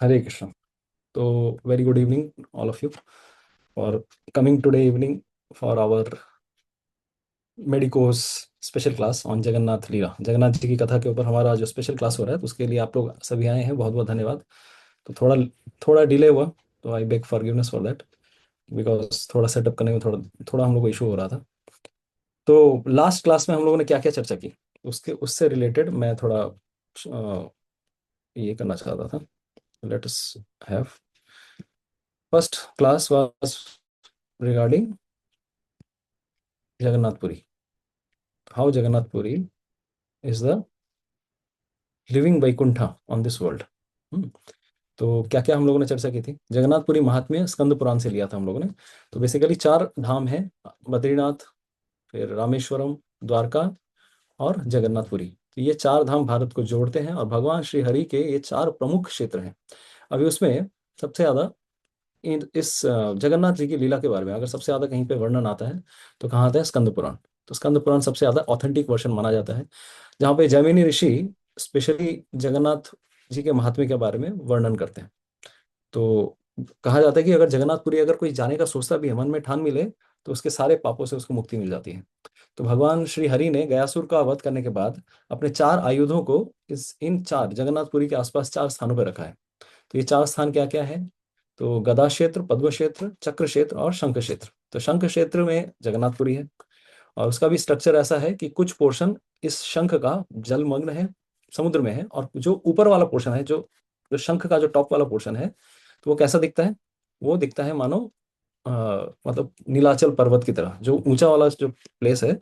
Hare Krishna. So, very good evening, all of you, for coming today evening for our medicos special class on Jagannath Leela. Jagannath ji की कथा के ऊपर हमारा जो special class हो रहा है, तो उसके लिए आप लोग सभी आए हैं, बहुत बहुत धन्यवाद। तो थोड़ा थोड़ा डिले हुआ, तो I beg forgiveness for that, because थोड़ा सेटअप करने में थोड़ा थोड़ा हम लोग को इशू हो रहा था। तो लास्ट क्लास में हम लोगों ने क्या क्या चर्चा की, उसके उससे रिलेटेड मैं थोड़ा ये करना चाहता था। Let us have first class was regarding Jagannath Puri. How Jagannath Puri is the living Vaikuntha on this world. तो क्या क्या हम लोगों ने चर्चा की थी। जगन्नाथपुरी महात्म्य स्कंद पुराण से लिया था हम लोगों ने। तो बेसिकली 4 धाम हैं, बद्रीनाथ, फिर रामेश्वरम, द्वारका और जगन्नाथपुरी। तो ये 4 धाम भारत को जोड़ते हैं और भगवान श्री हरि के ये 4 प्रमुख क्षेत्र हैं। अभी उसमें सबसे ज्यादा इस जगन्नाथ जी की लीला के बारे में अगर सबसे ज्यादा कहीं पे वर्णन आता है तो कहाँ आता है? स्कंद पुराण। तो स्कंद पुराण सबसे ज्यादा ऑथेंटिक वर्षन माना जाता है, जहाँ पे जैमिनी ऋषि स्पेशली जगन्नाथ जी के महात्म्य के बारे में वर्णन करते हैं। तो कहा जाता है कि अगर जगन्नाथपुरी अगर कोई जाने का सोचता भी है, मन में ठान मिले, तो उसके सारे पापों से उसको मुक्ति मिल जाती है। तो भगवान श्री हरि ने गयासुर का वध करने के बाद अपने 4 आयुधों को इन 4 जगन्नाथपुरी के आसपास 4 स्थानों पर रखा है। तो ये 4 स्थान क्या क्या है? तो गदा क्षेत्र, पद्म क्षेत्र, चक्र क्षेत्र और शंख क्षेत्र। तो शंख क्षेत्र में जगन्नाथपुरी है, और उसका भी स्ट्रक्चर ऐसा है कि कुछ पोर्शन इस शंख का जलमग्न है, समुद्र में है, और जो ऊपर वाला पोर्शन है, जो जो शंख का जो टॉप वाला पोर्शन है, तो वो कैसा दिखता है? वो दिखता है मानो अ, मतलब नीलाचल पर्वत की तरह, जो ऊंचा वाला जो प्लेस है।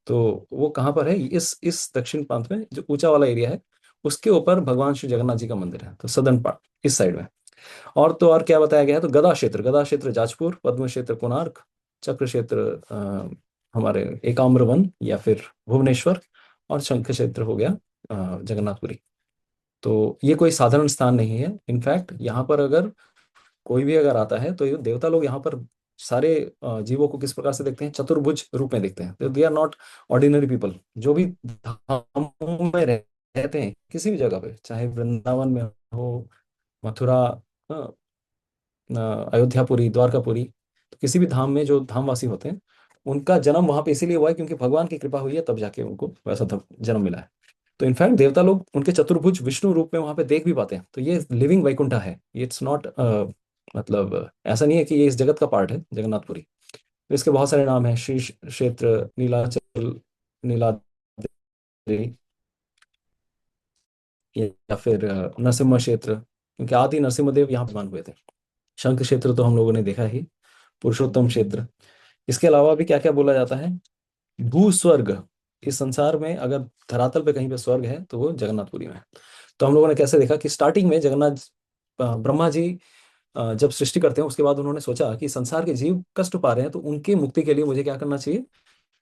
तो वो कहाँ पर है? इस दक्षिण प्रांत में जो ऊंचा वाला एरिया है, उसके ऊपर भगवान श्री जगन्नाथ जी का मंदिर है, तो सदर्न पार्ट इस साइड में। और तो और क्या बताया गया है? तो गदा क्षेत्र जाजपुर, पद्म क्षेत्र कोणार्क, चक्र क्षेत्र हमारे एकाम्र वन या फिर भुवनेश्वर, और शंख क्षेत्र हो गया जगन्नाथपुरी। तो ये कोई साधारण स्थान नहीं है। इनफैक्ट यहाँ पर अगर कोई भी अगर आता है, तो ये देवता लोग यहाँ पर सारे जीवों को किस प्रकार से देखते हैं? चतुर्भुज रूप में देखते हैं। They are not ordinary people. जो भी धामों में रहते हैं, किसी भी जगह पे, चाहे वृंदावन में हो, मथुरा, अयोध्यापुरी, द्वारकापुरी, तो किसी भी धाम में जो धामवासी होते हैं, उनका जन्म वहां पे इसीलिए हुआ है क्योंकि भगवान की कृपा हुई है, तब जाके उनको वैसा जन्म मिला है। तो इनफैक्ट देवता लोग उनके चतुर्भुज विष्णु रूप में वहां पे देख भी पाते हैं। तो ये लिविंग वैकुंठा है, इट्स नॉट मतलब ऐसा नहीं है कि ये इस जगत का पार्ट है जगन्नाथपुरी। तो इसके बहुत सारे नाम हैं, श्री क्षेत्र, नीलाचल, नीलाद्रि, या फिर नरसिम्हा क्षेत्र, क्योंकि आदि नरसिम्हदेव यहाँ विराजमान हुए थे। शंख क्षेत्र तो हम लोगों ने देखा ही, पुरुषोत्तम क्षेत्र। इसके अलावा भी क्या क्या बोला जाता है? भू स्वर्ग। इस संसार में अगर धरातल पे कहीं पे स्वर्ग है, तो वो जगन्नाथपुरी में है। तो हम लोगों ने कैसे देखा कि स्टार्टिंग में जगन्नाथ ब्रह्मा जी जब सृष्टि करते हैं, उसके बाद उन्होंने सोचा कि संसार के जीव कष्ट पा रहे हैं, तो उनकी मुक्ति के लिए मुझे क्या करना चाहिए?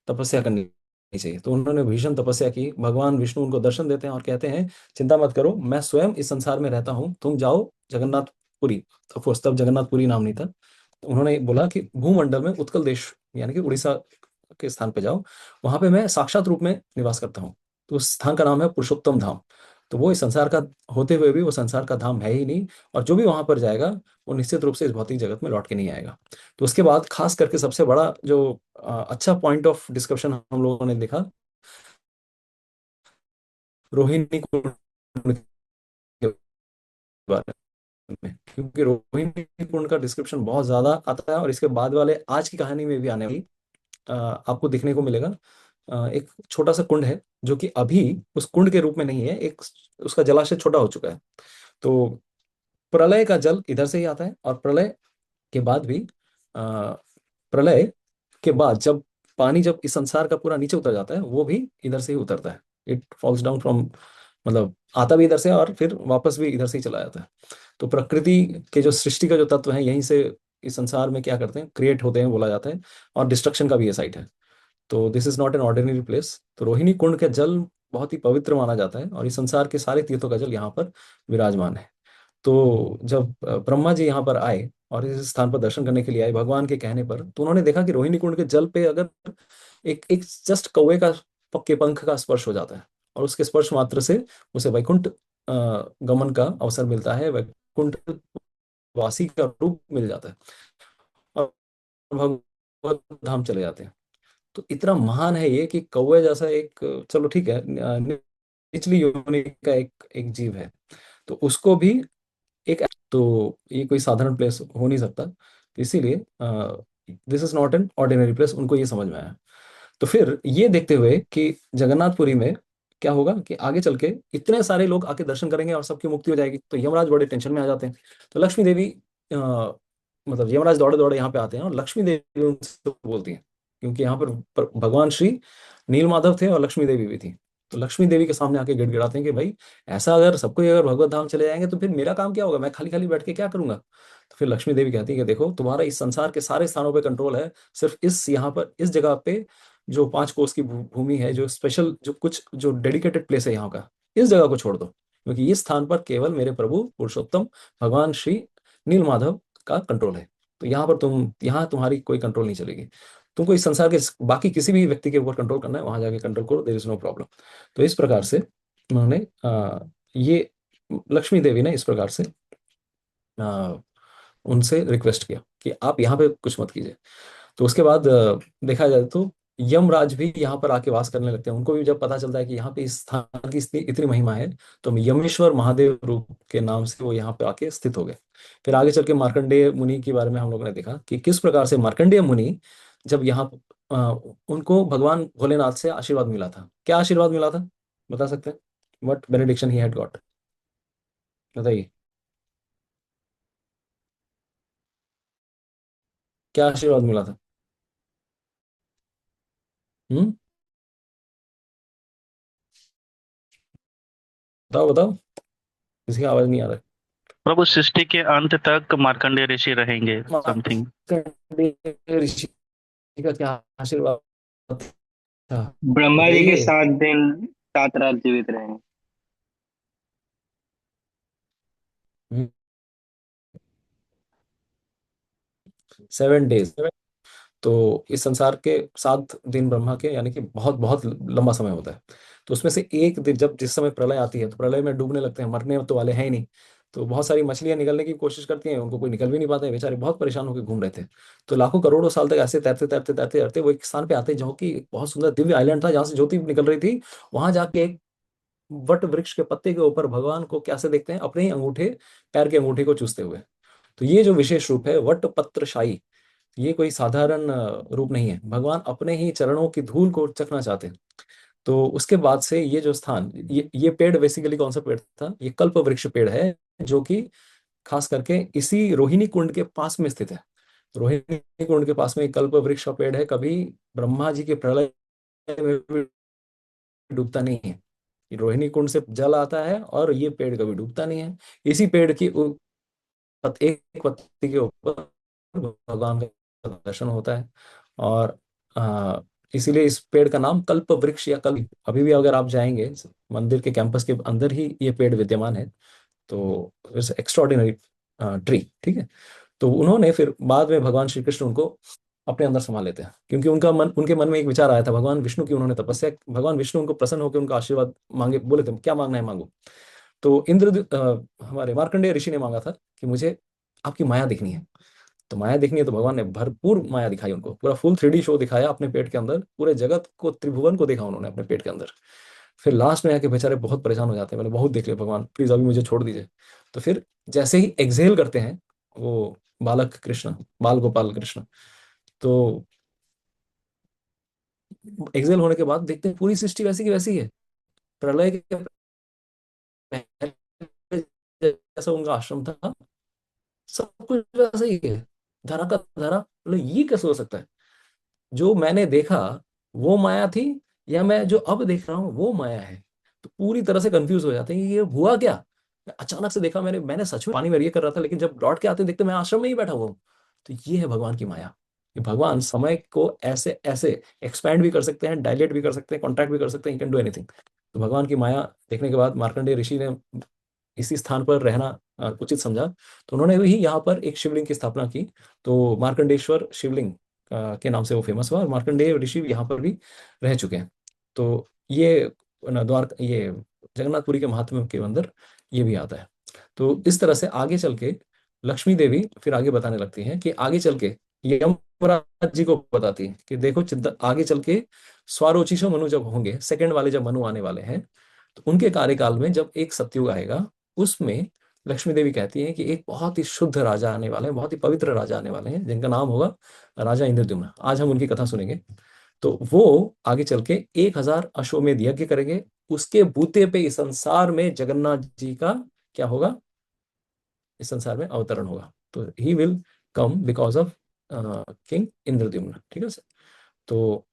तपस्या करनी चाहिए। तो उन्होंने भीषण तपस्या की। भगवान विष्णु उनको दर्शन देते हैं और कहते हैं, चिंता मत करो, मैं स्वयं इस संसार में रहता हूँ, तुम जाओ जगन्नाथपुरी। ऑफकोर्स तब जगन्नाथपुरी नाम नहीं था। तो उन्होंने बोला कि भूमंडल में उत्कल देश यानी कि उड़ीसा के स्थान पे जाओ, वहां पे मैं साक्षात रूप में निवास करता हूँ। तो उस स्थान का नाम है पुरुषोत्तम धाम। तो वो इस संसार का होते हुए भी वो संसार का धाम है ही नहीं, और जो भी वहां पर जाएगा, वो निश्चित रूप से इस भौतिक जगत में लौट के नहीं आएगा। तो उसके बाद खास करके सबसे बड़ा जो अच्छा पॉइंट ऑफ डिस्कशन हम लोगों ने देखा, रोहिणी कुंड के बारे में, क्योंकि रोहिणी कुंड का डिस्क्रिप्शन बहुत ज्यादा आता है, और इसके बाद वाले आज की कहानी में भी आने वाली आपको देखने को मिलेगा। एक छोटा सा कुंड है, जो कि अभी उस कुंड के रूप में नहीं है, एक उसका जलाशय छोटा हो चुका है। तो प्रलय का जल इधर से ही आता है, और प्रलय के बाद भी प्रलय के बाद जब पानी जब इस संसार का पूरा नीचे उतर जाता है, वो भी इधर से ही उतरता है। इट फॉल्स डाउन फ्रॉम, मतलब आता भी इधर से और फिर वापस भी इधर से ही चला जाता है। तो प्रकृति के जो सृष्टि का जो तत्व है, यहीं से इस संसार में क्या करते हैं? क्रिएट होते हैं, बोला जाता है। और डिस्ट्रक्शन का भी ये साइट है। तो this is not an ordinary place. तो रोहिणी कुंड का जल बहुत ही पवित्र माना जाता है, और इस संसार के सारे तीर्थों का जल यहाँ पर विराजमान है। तो जब ब्रह्मा जी यहाँ पर आए और इस स्थान पर दर्शन करने के लिए आए भगवान के कहने पर, तो उन्होंने देखा कि रोहिणी कुंड के जल पे अगर एक एक जस्ट कौवे का पक्के पंख का स्पर्श हो जाता है, और उसके स्पर्श मात्र से उसे वैकुंठ गमन का अवसर मिलता है, वैकुंठ वासी का रूप मिल जाता है और भगवत धाम चले जाते हैं। तो इतना महान है ये कि कौवे जैसा एक, चलो ठीक है, निचली योनि का एक एक जीव है, तो उसको भी एक, तो ये कोई साधारण प्लेस हो नहीं सकता, तो इसीलिए this is not an ordinary place, उनको ये समझ में आया। तो फिर ये देखते हुए कि जगन्नाथपुरी में क्या होगा कि आगे चल के इतने सारे लोग आके दर्शन करेंगे और सबकी मुक्ति हो जाएगी, तो यमराज बड़े टेंशन में आ जाते हैं। तो लक्ष्मी देवी, मतलब यमराज दौड़े दौड़े यहाँ पे आते हैं और लक्ष्मी देवी उनसे बोलती हैं, क्योंकि यहाँ पर भगवान श्री नीलमाधव थे और लक्ष्मी देवी भी थी। तो लक्ष्मी देवी के सामने आके गिड़गिड़ाते हैं कि भाई, ऐसा अगर सबको ही अगर भगवत धाम चले जाएंगे तो फिर मेरा काम क्या होगा, मैं खाली खाली बैठ के क्या करूंगा। तो फिर लक्ष्मी देवी कहती है कि देखो, तुम्हारा इस संसार के सारे स्थानों पे कंट्रोल है, सिर्फ इस यहाँ पर इस जगह पे जो 5 कोस की भूमि है, जो स्पेशल जो कुछ जो डेडिकेटेड प्लेस है यहाँ का, इस जगह को छोड़ दो, क्योंकि इस स्थान पर केवल मेरे प्रभु पुरुषोत्तम भगवान श्री नीलमाधव का कंट्रोल है। तो यहाँ पर यहाँ तुम्हारी कोई कंट्रोल नहीं चलेगी। तुमको इस संसार के बाकी किसी भी व्यक्ति के ऊपर कंट्रोल करना है, वहां जाके कंट्रोल करो, देयर इज नो प्रॉब्लम। तो इस प्रकार से उन्होंने ये लक्ष्मी देवी ने इस प्रकार से आ, उनसे रिक्वेस्ट किया कि आप यहाँ पे कुछ मत कीजिए। तो उसके बाद देखा जाए तो यमराज भी यहाँ पर आके वास करने लगते हैं। उनको भी जब पता चलता है कि यहाँ पे इस स्थान की इतनी इतनी महिमा है, तो यमेश्वर महादेव रूप के नाम से वो यहाँ पे आके स्थित हो गए। फिर आगे चल के मार्कंडेय मुनि के बारे में हम लोगों ने देखा कि किस प्रकार से मार्कंडेय मुनि जब यहाँ अ, उनको भगवान भोलेनाथ से आशीर्वाद मिला था। क्या आशीर्वाद मिला था, बता सकते हैं? What benediction he had got, बताइए, क्या आशीर्वाद मिला था? हम्म, बताओ बताओ, किसी की आवाज नहीं आ रहा प्रभु सृष्टि के अंत तक मार्कंडेय ऋषि रहेंगे है। समथिंग। मार्कंडेय ऋषि का क्या आशीर्वाद था, ब्रह्मा जी के बताइए। 7 दिन 7 रात जीवित रहेंगे। 7 डेज। तो इस संसार के 7 दिन ब्रह्मा के, यानी कि बहुत बहुत लंबा समय होता है। तो उसमें से एक दिन जब जिस समय प्रलय आती है, तो प्रलय में डूबने लगते हैं, मरने तो वाले हैं ही नहीं। तो बहुत सारी मछलियां निकलने की कोशिश करती हैं, उनको कोई निकल भी नहीं पाते हैं, बेचारे बहुत परेशान होकर घूम रहे थे। तो लाखों करोड़ों साल तक ऐसे तैरते तैरते तैरते तैरते वो एक स्थान पे आते हैं, जो कि एक बहुत सुंदर दिव्य आइलैंड था, जहाँ से ज्योति निकल रही थी। वहां जाके एक वट वृक्ष के पत्ते के ऊपर भगवान को कैसे देखते हैं, अपने ही अंगूठे, पैर के अंगूठे को चूसते हुए। तो ये जो विशेष रूप है वट पत्रशाही, ये कोई साधारण रूप नहीं है। भगवान अपने ही चरणों की धूल को चखना चाहते हैं। तो उसके बाद से ये जो स्थान, ये पेड़ बेसिकली कौन सा पेड़ था, ये कल्प वृक्ष पेड़ है, जो कि खास करके इसी रोहिणी कुंड के पास में स्थित है। रोहिणी कुंड के पास में एक कल्प वृक्ष का पेड़ है, कभी ब्रह्मा जी के प्रलय में भी डूबता नहीं है। ये रोहिणी कुंड से जल आता है और ये पेड़ कभी डूबता नहीं है। इसी पेड़ की एक पत्ती के ऊपर भगवान का दर्शन होता है। और आ, इसीलिए इस पेड़ का नाम कल्प वृक्ष या कल्प, अभी भी अगर आप जाएंगे मंदिर के कैंपस के अंदर ही ये पेड़ विद्यमान है। तो इट्स एक्स्ट्रॉर्डिनरी ट्री, ठीक है। तो उन्होंने फिर बाद में भगवान श्री कृष्ण उनको अपने अंदर संभाल लेते हैं, क्योंकि उनके मन में एक विचार आया था। भगवान विष्णु की उन्होंने तपस्या, भगवान विष्णु उनको प्रसन्न होकर उनका आशीर्वाद मांगे, बोले थे क्या मांगना है मांगो। तो हमारे मार्कंडेय ऋषि ने मांगा था कि मुझे आपकी माया दिखनी है। तो माया दिखनी है, तो भगवान ने भरपूर माया दिखाई उनको, पूरा फुल 3D शो दिखाया अपने पेट के अंदर, पूरे जगत को, त्रिभुवन को देखा उन्होंने अपने पेट के अंदर। फिर लास्ट में आके बेचारे बहुत परेशान हो जाते हैं, मैंने बहुत देख लिया भगवान, प्लीज अभी मुझे छोड़ दीजिए। तो फिर जैसे ही एक्सहेल करते हैं वो बालक कृष्ण, बाल गोपाल कृष्ण, तो एक्सहेल होने के बाद देखते हैं पूरी सृष्टि वैसी की वैसी है, प्रलय के पहले जैसा उनका आश्रम था, सब कुछ वैसा ही है, धरा का धरा। मतलब ये कैसे हो सकता है, जो मैंने देखा वो माया थी, या मैं जो अब देख रहा हूँ वो माया है। तो पूरी तरह से कंफ्यूज हो जाते हैं कि ये हुआ क्या। अचानक से देखा मैंने मैंने सच में पानी में ये कर रहा था, लेकिन जब लौट के आते देखते मैं आश्रम में ही बैठा हुआ हूँ। तो ये है भगवान की माया। कि भगवान समय को ऐसे ऐसे एक्सपैंड भी कर सकते हैं, डायलेट भी कर सकते हैं, कॉन्ट्रैक्ट भी कर सकते हैं, कैन डू एनीथिंग। तो भगवान की माया देखने के बाद मार्कंडेय ऋषि ने इसी स्थान पर रहना उचित समझा। तो उन्होंने भी यहाँ पर एक शिवलिंग की स्थापना की। तो मार्कंडेश्वर शिवलिंग के नाम से वो फेमस हुआ, और मार्कंडेय ऋषि यहाँ पर भी रह चुके हैं। तो ये द्वार ये जगन्नाथपुरी के महात्म्य के अंदर ये भी आता है। तो इस तरह से आगे चल के लक्ष्मी देवी फिर आगे बताने लगती हैं कि आगे चल के यमराज जी को बताती है कि देखो चिंता आगे चल के स्वारोचिषो मनु जब होंगे, सेकंड वाले जब मनु आने वाले हैं, तो उनके कार्यकाल में जब एक सतयुग आएगा, उसमें लक्ष्मी देवी कहती हैं कि एक बहुत ही शुद्ध राजा आने वाले हैं, बहुत ही पवित्र राजा आने वाले हैं, जिनका नाम होगा राजा इंद्रद्युम्न। आज हम उनकी कथा सुनेंगे। तो वो आगे चल के 1000 अश्वमेध यज्ञ करेंगे। उसके बूते पे इस संसार में जगन्नाथ जी का क्या होगा, इस संसार में अवतरण होगा। तो he will come because of king Indradyumna. ठीक है सर। तो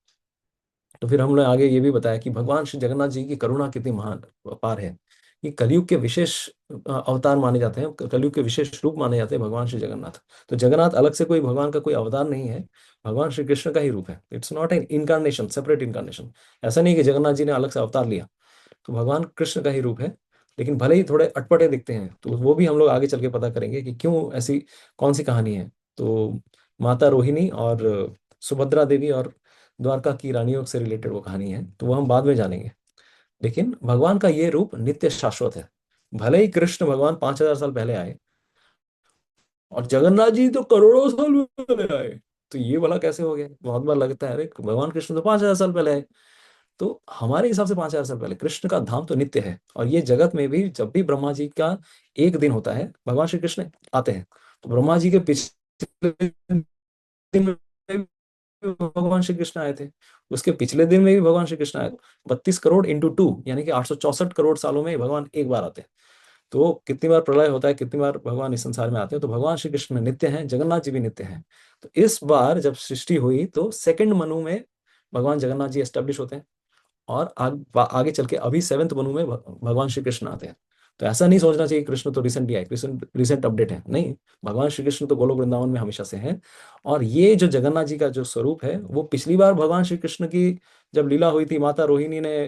फिर हमने आगे ये भी बताया कि भगवान श्री जगन्नाथ जी की करुणा कितनी महान अपार है। ये कलयुग के विशेष अवतार माने जाते हैं, कलयुग के विशेष रूप माने जाते हैं भगवान श्री जगन्नाथ। तो जगन्नाथ अलग से कोई भगवान का कोई अवतार नहीं है, भगवान श्री कृष्ण का ही रूप है। It's not an incarnation, separate incarnation. ऐसा नहीं कि जगन्नाथ जी ने अलग से अवतार लिया, तो भगवान कृष्ण का ही रूप है। लेकिन भले ही थोड़े अटपटे दिखते हैं, तो वो भी हम लोग आगे चल के पता करेंगे कि क्यों ऐसी, कौन सी कहानी है। तो माता रोहिणी और सुभद्रा देवी और द्वारका की रानियों से रिलेटेड वो कहानी है, तो वो हम बाद में जानेंगे। लेकिन भगवान का ये रूप नित्य शाश्वत है। भले ही कृष्ण भगवान 5000 साल पहले आए और जगन्नाथ जी तो करोड़ों साल पहले आए, तो ये भला कैसे हो गया। बहुत बार लगता है अरे भगवान कृष्ण तो 5000 साल पहले आए। तो हमारे हिसाब से 5000 साल पहले कृष्ण का धाम तो नित्य है। और ये जगत में भी जब भी ब्रह्मा जी का एक दिन होता है, भगवान श्री कृष्ण आते हैं। तो ब्रह्मा जी के पिछले दिन में भी भगवान श्री कृष्ण आए थे, उसके पिछले दिन में भी भगवान श्री कृष्ण आए थे। 32 करोड़ × 2 यानी कि 864 करोड़ सालों में भगवान एक बार आते हैं। तो कितनी बार प्रलय होता है, कितनी बार भगवान इस संसार में आते हैं। तो भगवान श्री कृष्ण नित्य हैं, जगन्नाथ जी भी नित्य हैं। तो इस बार जब सृष्टि हुई तो सेकंड मनु में भगवान जगन्नाथ जी एस्टेब्लिश होते हैं। और आगे चल के अभी सेवेंथ मनु में भगवान श्री कृष्ण आते हैं। तो ऐसा नहीं सोचना चाहिए कृष्ण तो रिसेंटली आए, कृष्ण रिसेंट अपडेट है, नहीं। भगवान श्री कृष्ण तो गोलोक वृंदावन में हमेशा से हैं। और ये जो जगन्नाथ जी का जो स्वरूप है, वो पिछली बार भगवान श्री कृष्ण की जब लीला हुई थी, माता रोहिणी ने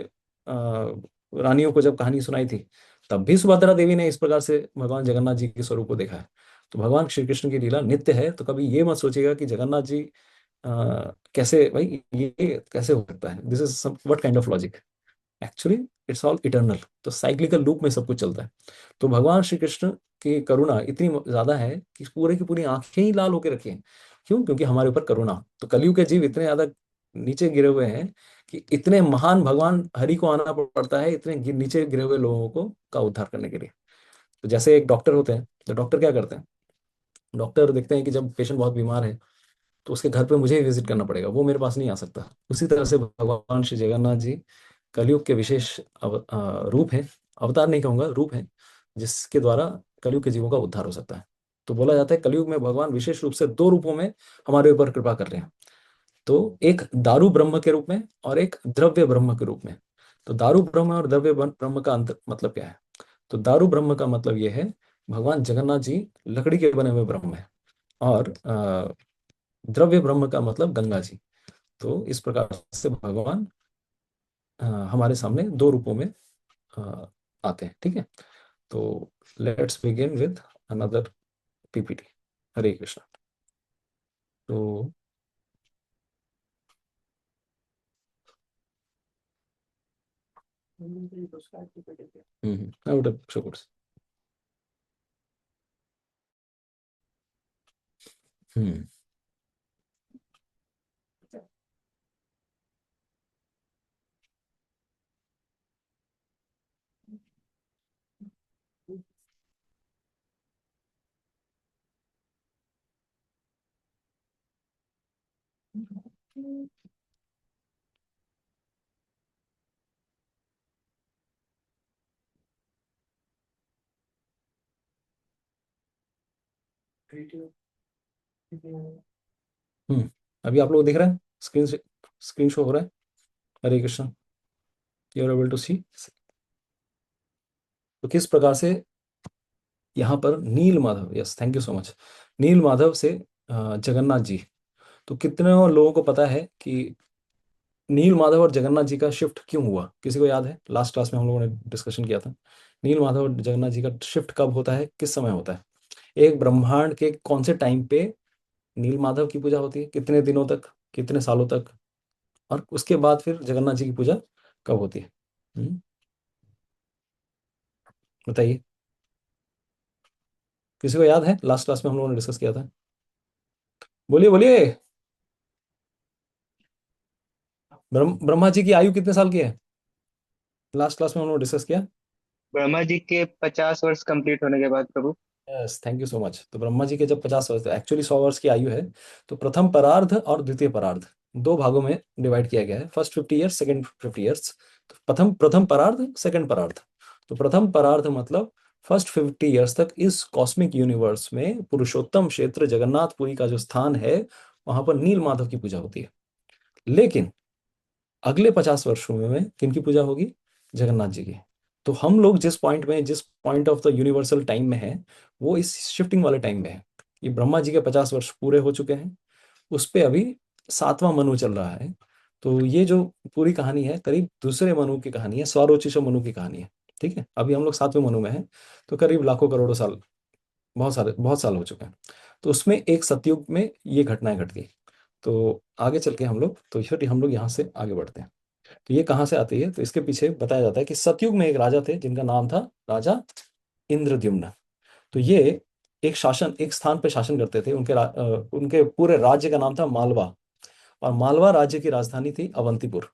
रानियों को जब कहानी सुनाई थी, तब भी सुभद्रा देवी ने इस प्रकार से भगवान जगन्नाथ जी के स्वरूप को देखा है। तो भगवान श्री कृष्ण की लीला नित्य है। तो कभी ये मत सोचिएगा कि जगन्नाथ जी कैसे भाई ये कैसे हो सकता है, this is what kind of logic. Actually it's all eternal. तो साइक्लिकल लूप में सब कुछ चलता है। तो भगवान श्री कृष्ण की करुणा इतनी ज्यादा है कि पूरे की पूरी आंखें ही लाल होकर रखी हैं। क्यों? क्योंकि हमारे ऊपर करुणा। तो कलयुग के जीव इतने ज्यादा नीचे गिरे हुए हैं कि इतने महान भगवान हरि को आना पड़ता है इतने नीचे गिरे हुए लोगों को का उद्धार करने के लिए। तो जैसे एक डॉक्टर होते हैं, तो डॉक्टर क्या करते हैं, डॉक्टर देखते हैं कि जब पेशेंट बहुत बीमार है, तो उसके घर पे मुझे ही विजिट करना पड़ेगा, वो मेरे पास नहीं आ सकता। उसी तरह से भगवान श्री जगन्नाथ जी कलयुग के विशेष रूप है। अवतार नहीं कहूंगा, रूप है, जिसके द्वारा कलयुग के जीवों का उद्धार हो सकता है। तो बोला जाता है कलयुग में भगवान विशेष रूप से दो रूपों में हमारे ऊपर कृपा कर रहे हैं। तो एक दारू ब्रह्म के रूप में और एक द्रव्य ब्रह्म के रूप में। तो दारू ब्रह्म और द्रव्य ब्रह्म का अंतर मतलब क्या है? तो दारू ब्रह्म का मतलब यह है, भगवान जगन्नाथ जी लकड़ी के बने हुए ब्रह्म है। और द्रव्य ब्रह्म का मतलब गंगा जी। तो इस प्रकार से भगवान हमारे सामने दो रूपों में अ, आते हैं। ठीक है। तो let's begin with another PPT. Hare Krishna. तो I would have showed. हम्म हम्म अभी आप लोग देख रहे हैं स्क्रीन से, स्क्रीन शो हो रहा है। Hare Krishna. You are able to see. तो किस प्रकार से यहाँ पर Neel Madhav, yes thank you so much, Neel Madhav से जगन्नाथ जी। तो कितने लोगों को पता है कि नील माधव और जगन्नाथ जी का शिफ्ट क्यों हुआ? किसी को याद है? लास्ट क्लास में हम लोगों ने डिस्कशन किया था। नील माधव और जगन्नाथ जी का शिफ्ट कब होता है, किस समय होता है? एक ब्रह्मांड के कौन से टाइम पे नील माधव की पूजा होती है, कितने दिनों तक, कितने सालों तक, और उसके बाद फिर जगन्नाथ जी की पूजा कब होती है? हम्म? बताइए, किसी को याद है लास्ट क्लास में हम लोगों ने डिस्कस किया था? बोलिए बोलिए। ब्रह्मा जी की आयु कितने साल की है? लास्ट क्लास में हम लोगों ने डिस्कस किया। ब्रह्मा जी के 50 वर्ष कंप्लीट होने के बाद प्रभु। Yes, thank you so much. तो ब्रह्मा जी के जब 50 वर्ष, एक्चुअली 100 वर्ष की आयु है, तो प्रथम परार्ध और द्वितीय परार्ध दो भागों में डिवाइड किया गया है। First 50 years, second 50 years. तो प्रथम प्रथम परार्ध, सेकंड परार्ध। तो प्रथम परार्ध मतलब फर्स्ट 50 ईयर्स तक इस कॉस्मिक यूनिवर्स में पुरुषोत्तम क्षेत्र जगन्नाथपुरी का जो स्थान है, वहां पर नील माधव की पूजा होती है। लेकिन अगले 50 वर्षों में किनकी पूजा होगी? जगन्नाथ जी की। तो हम लोग जिस point of the universal time में है, वो इस शिफ्टिंग वाले टाइम में है। ये ब्रह्मा जी के 50 वर्ष पूरे हो चुके हैं, उस पे अभी सातवां मनु चल रहा है। तो ये जो पूरी कहानी है, करीब दूसरे मनु की कहानी है, स्वारोचिष मनु की कहानी है। ठीक है, अभी हम लोग सातवें मनु में हैं। तो करीब लाखों करोड़ों साल, बहुत साल हो चुके हैं। तो उसमें एक सतयुग में ये घटनाएं घट गई। तो आगे चल के हम लोग, तो फिर हम लोग यहाँ से आगे बढ़ते हैं। तो ये कहाँ से आती है? तो इसके पीछे बताया जाता है कि सतयुग में एक राजा थे जिनका नाम था राजा इंद्रद्युम्न। तो ये एक स्थान पे शासन करते थे। उनके पूरे राज्य का नाम था मालवा, और मालवा राज्य की राजधानी थी अवंतीपुर।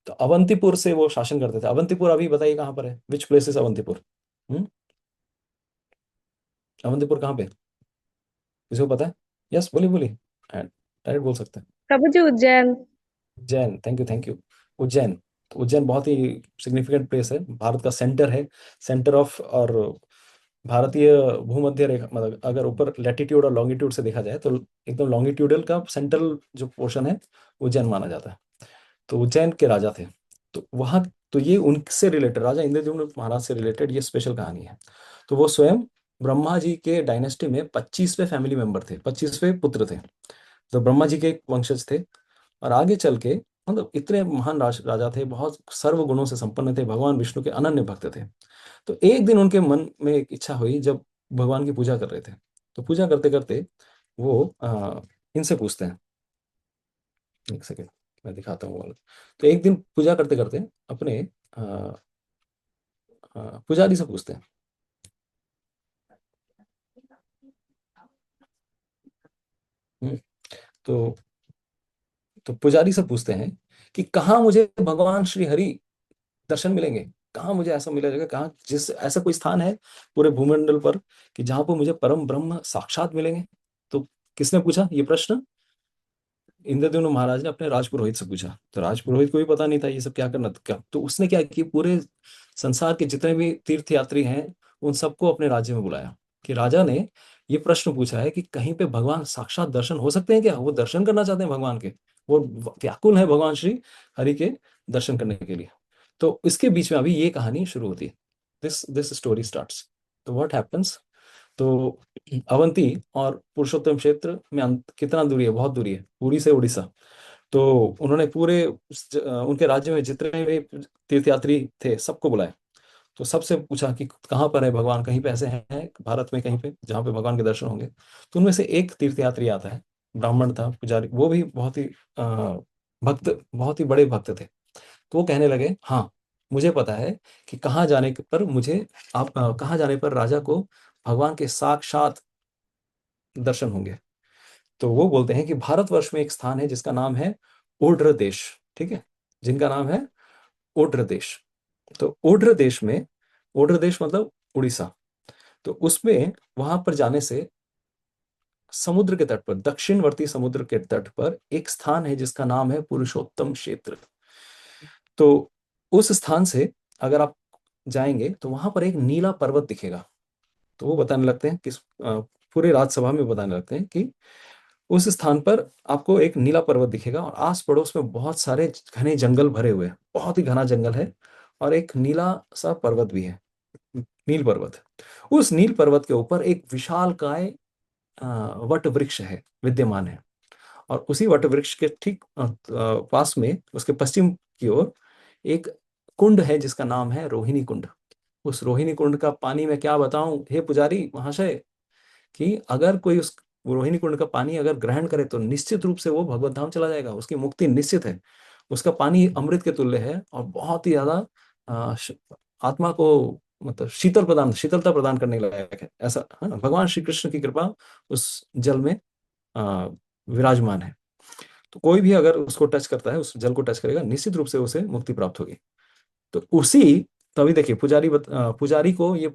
तो अवंतीपुर से वो शासन करते थे। अवंतीपुर अभी बताइए कहाँ पर है? Which place is Avantipur? Hmm Avantipur कहाँ पे? किसी को पता है? यस, बोलिए बोलिए, डायरेक्ट बोल सकते हैं। प्रभु जी Ujjain. Ujjain, thank you thank you. Ujjain. तो उज्जैन बहुत ही सिग्निफिकेंट प्लेस है, भारत का सेंटर है। सेंटर ऑफ, और भारतीय भूमध्य रेखा, मतलब अगर ऊपर लैटिट्यूड और लॉन्गिट्यूड से देखा जाए तो एकदम लॉन्गिट्यूडल का सेंट्रल जो पोर्शन है, उज्जैन माना जाता है। तो उज्जैन के राजा थे। तो वहाँ, तो ये उनसे रिलेटेड, राजा इंद्रद्युम्न महाराज से रिलेटेड ये स्पेशल कहानी है। तो वो स्वयं ब्रह्मा जी के डायनेस्टी में 25वें फैमिली मेंबर थे, 25वें पुत्र थे। तो ब्रह्मा जी के एक वंशज थे। और आगे चल के, मतलब इतने महान राजा थे, बहुत सर्व गुणों से संपन्न थे, भगवान विष्णु के अनन्य भक्त थे। तो एक दिन उनके मन में एक इच्छा हुई, जब भगवान की पूजा कर रहे थे, तो पूजा करते करते वो इनसे पूछते हैं। एक सेकेंड, मैं दिखाता हूँ वो वाला। तो एक दिन पूजा करते करते अपने पुजारी से पूछते हैं। हम्म, तो पुजारी से पूछते हैं कि कहाँ मुझे भगवान श्री हरि दर्शन मिलेंगे? कहाँ मुझे ऐसा मिलेगा, कहाँ जिस ऐसा कोई स्थान है पूरे भूमंडल पर कि जहां पर मुझे परम ब्रह्म साक्षात मिलेंगे? तो किसने पूछा ये प्रश्न? इंद्रद्युम्न महाराज ने अपने राजपुरोहित से पूछा। तो राजपुरोहित को भी पता नहीं था ये सब क्या करना, क्या। तो उसने क्या किया, पूरे संसार के जितने भी तीर्थ यात्री हैं उन सबको अपने राज्य में बुलाया। कि राजा ने ये प्रश्न पूछा है कि कहीं पे भगवान साक्षात दर्शन हो सकते हैं क्या? वो दर्शन करना चाहते हैं भगवान के, वो व्याकुल है भगवान श्री हरि के दर्शन करने के लिए। तो इसके बीच में अभी ये कहानी शुरू होती है। This this story starts. तो व्हाट हैपेंस? तो अवंती और पुरुषोत्तम क्षेत्र में कितना दूरी है? बहुत दूरी है, पुरी से उड़ीसा। तो उन्होंने पूरे उनके राज्य में जितने भी तीर्थयात्री थे सबको बुलाया। तो सबसे पूछा कि कहाँ पर है भगवान, कहीं पे ऐसे हैं भारत में कहीं पे जहाँ पे भगवान के दर्शन होंगे? तो उनमें से एक तीर्थयात्री आता है, ब्राह्मण था, पुजारी, वो भी बहुत ही भक्त, बहुत ही बड़े भक्त थे। तो वो कहने लगे, हाँ मुझे पता है कि कहाँ जाने पर मुझे, आप कहाँ जाने पर राजा को भगवान के साक्षात दर्शन होंगे। तो वो बोलते हैं कि भारतवर्ष में एक स्थान है जिसका नाम है ओड्र देश। ठीक है, जिनका नाम है ओड्र देश। तो ओड्र देश में, ओड्र देश मतलब उड़ीसा। तो उसमें, वहां पर जाने से समुद्र के तट पर, दक्षिणवर्ती समुद्र के तट पर एक स्थान है जिसका नाम है पुरुषोत्तम क्षेत्र। तो उस स्थान से अगर आप जाएंगे तो वहां पर एक नीला पर्वत दिखेगा। तो वो बताने लगते हैं किस, पूरे राजसभा में बताने लगते हैं कि उस स्थान पर आपको एक नीला पर्वत दिखेगा, और आस पड़ोस में बहुत सारे घने जंगल भरे हुए हैं, बहुत ही घना जंगल है। और एक नीला सा पर्वत भी है, नील पर्वत। उस नील पर्वत के ऊपर एक विशाल काय वट वृक्ष है, विद्यमान है। और उसी वट वृक्ष के ठीक पास में, उसके पश्चिम की ओर, एक कुंड है जिसका नाम है रोहिणी कुंड। उस रोहिणी कुंड का पानी मैं क्या बताऊं हे पुजारी महाशय, कि अगर कोई उस रोहिणी कुंड का पानी अगर ग्रहण करे तो निश्चित रूप से वो भगवत धाम चला जाएगा, उसकी मुक्ति निश्चित है। उसका पानी अमृत के तुल्य है और बहुत ही ज्यादा अ, श- आत्मा को मतलब शीतलता प्रदान करने लायक है ऐसा। हाँ, भगवान श्री कृष्ण की कृपा उस जल में आ, विराजमान है। तो कोई भी अगर उसको टच करता है, उस जल को टच करेगा, निश्चित रूप से उसे मुक्ति प्राप्त होगी। तो उसी तभी देखिए पुजारी को ये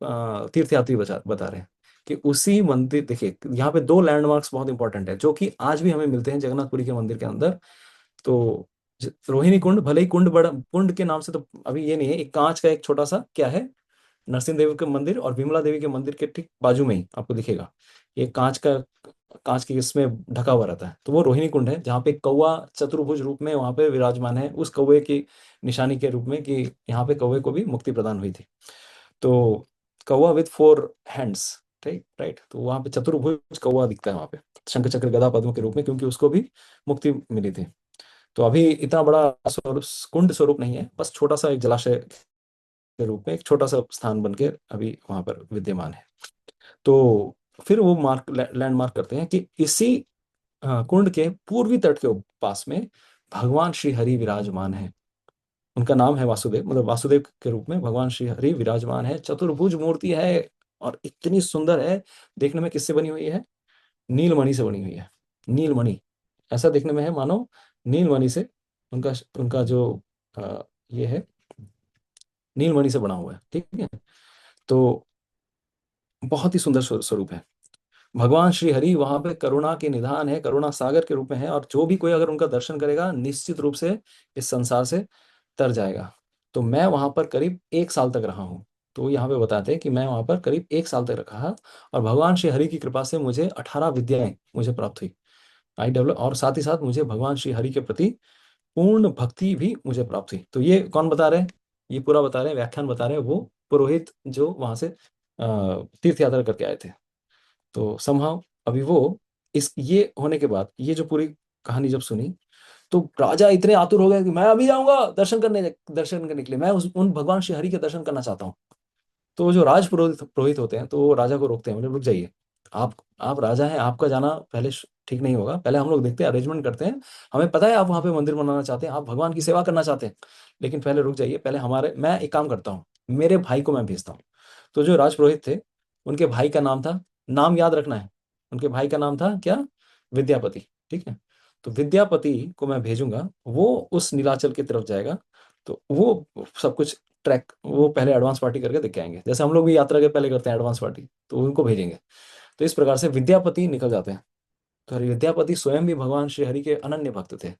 तीर्थयात्री बता रहे हैं कि उसी मंदिर, देखिए यहाँ पे दो लैंडमार्क्स बहुत इंपॉर्टेंट है जो कि आज भी हमें मिलते हैं जगन्नाथपुरी के मंदिर के अंदर। तो रोहिणी कुंड, भले ही कुंड बड़ा, कुंड के नाम से तो अभी ये नहीं है, एक कांच का एक छोटा सा क्या है, नरसिंह देव के मंदिर और विमला देवी के मंदिर के ठीक बाजू में ही आपको दिखेगा ये कांच की इसमें ढका हुआ रहता है। तो वो रोहिणी कुंड है जहाँ पे कौवा चतुर्भुज रूप में वहां पे विराजमान है, उस कौवे की निशानी के रूप में कि यहाँ पे कौवे को भी मुक्ति प्रदान हुई थी। तो कौवा विथ 4 हैंड्स, राइट राइट, तो वहां पे चतुर्भुज कौवा दिखता है वहां पे, शंख चक्र गदा पद्म के रूप में, क्योंकि उसको भी मुक्ति मिली थी। तो अभी इतना बड़ा कुंड स्वरूप नहीं है, बस छोटा सा एक जलाशय के रूप में एक छोटा सा स्थान बन के अभी वहां पर विद्यमान है। तो फिर वो लैंडमार्क करते हैं कि इसी कुंड के पूर्वी तट के पास में भगवान श्री हरि विराजमान है। उनका नाम है वासुदेव, मतलब वासुदेव के रूप में भगवान श्री हरि विराजमान है, चतुर्भुज मूर्ति है और इतनी सुंदर है। देखने में किससे बनी हुई है? नीलमणि से बनी हुई है। नीलमणि ऐसा देखने में है मानो नीलमणि से, उनका उनका जो ये है, नीलमणि से बना हुआ है, ठीक है। तो बहुत ही सुंदर स्वरूप है। भगवान श्री हरि वहां पे करुणा के निधान है, करुणा सागर के रूप में है, और जो भी कोई अगर उनका दर्शन करेगा निश्चित रूप से इस संसार से तर जाएगा। तो मैं वहां पर करीब 1 साल तक रहा हूँ। तो यहाँ पे बताते हैं कि मैं वहां पर करीब 1 साल तक रहा, और भगवान श्री हरि की कृपा से मुझे 18 विद्याएं मुझे प्राप्त हुई। आई डेवलप, और साथ ही साथ मुझे भगवान श्री हरि के प्रति पूर्ण भक्ति भी मुझे प्राप्त हुई। तो ये कौन बता रहे हैं? ये पूरा बता रहे हैं, व्याख्यान बता रहे हैं वो पुरोहित जो वहां से तीर्थ यात्रा करके आए थे। तो समहाउ अभी वो इस ये होने के बाद ये जो पूरी कहानी जब सुनी, तो राजा इतने आतुर हो गए कि मैं अभी जाऊंगा दर्शन करने के लिए, मैं उन भगवान श्री हरि के दर्शन करना चाहता हूँ। तो जो राज पुरोहित पुरोहित होते हैं तो वो राजा को रोकते हैं, बोले रुक जाइए, आप राजा हैं, आपका जाना पहले ठीक नहीं होगा, पहले हम लोग देखते हैं, अरेंजमेंट करते हैं। हमें पता है आप वहां पे मंदिर बनाना चाहते हैं, आप भगवान की सेवा करना चाहते हैं, लेकिन पहले रुक जाइए, पहले हमारे, मैं एक काम करता हूँ, मेरे भाई को मैं भेजता हूँ। तो जो राजपुरोहित थे, उनके भाई का नाम था, नाम याद रखना है, उनके भाई का नाम था क्या? विद्यापति, ठीक है। तो विद्यापति को मैं भेजूंगा, वो उस नीलाचल की तरफ जाएगा। तो वो सब कुछ ट्रैक, वो पहले एडवांस पार्टी करके देख के आएंगे, जैसे हम लोग भी यात्रा के पहले करते हैं एडवांस पार्टी, तो उनको भेजेंगे। तो इस प्रकार से विद्यापति निकल जाते हैं। तो विद्यापति स्वयं भी भगवान श्री हरि के अनन्य भक्त थे,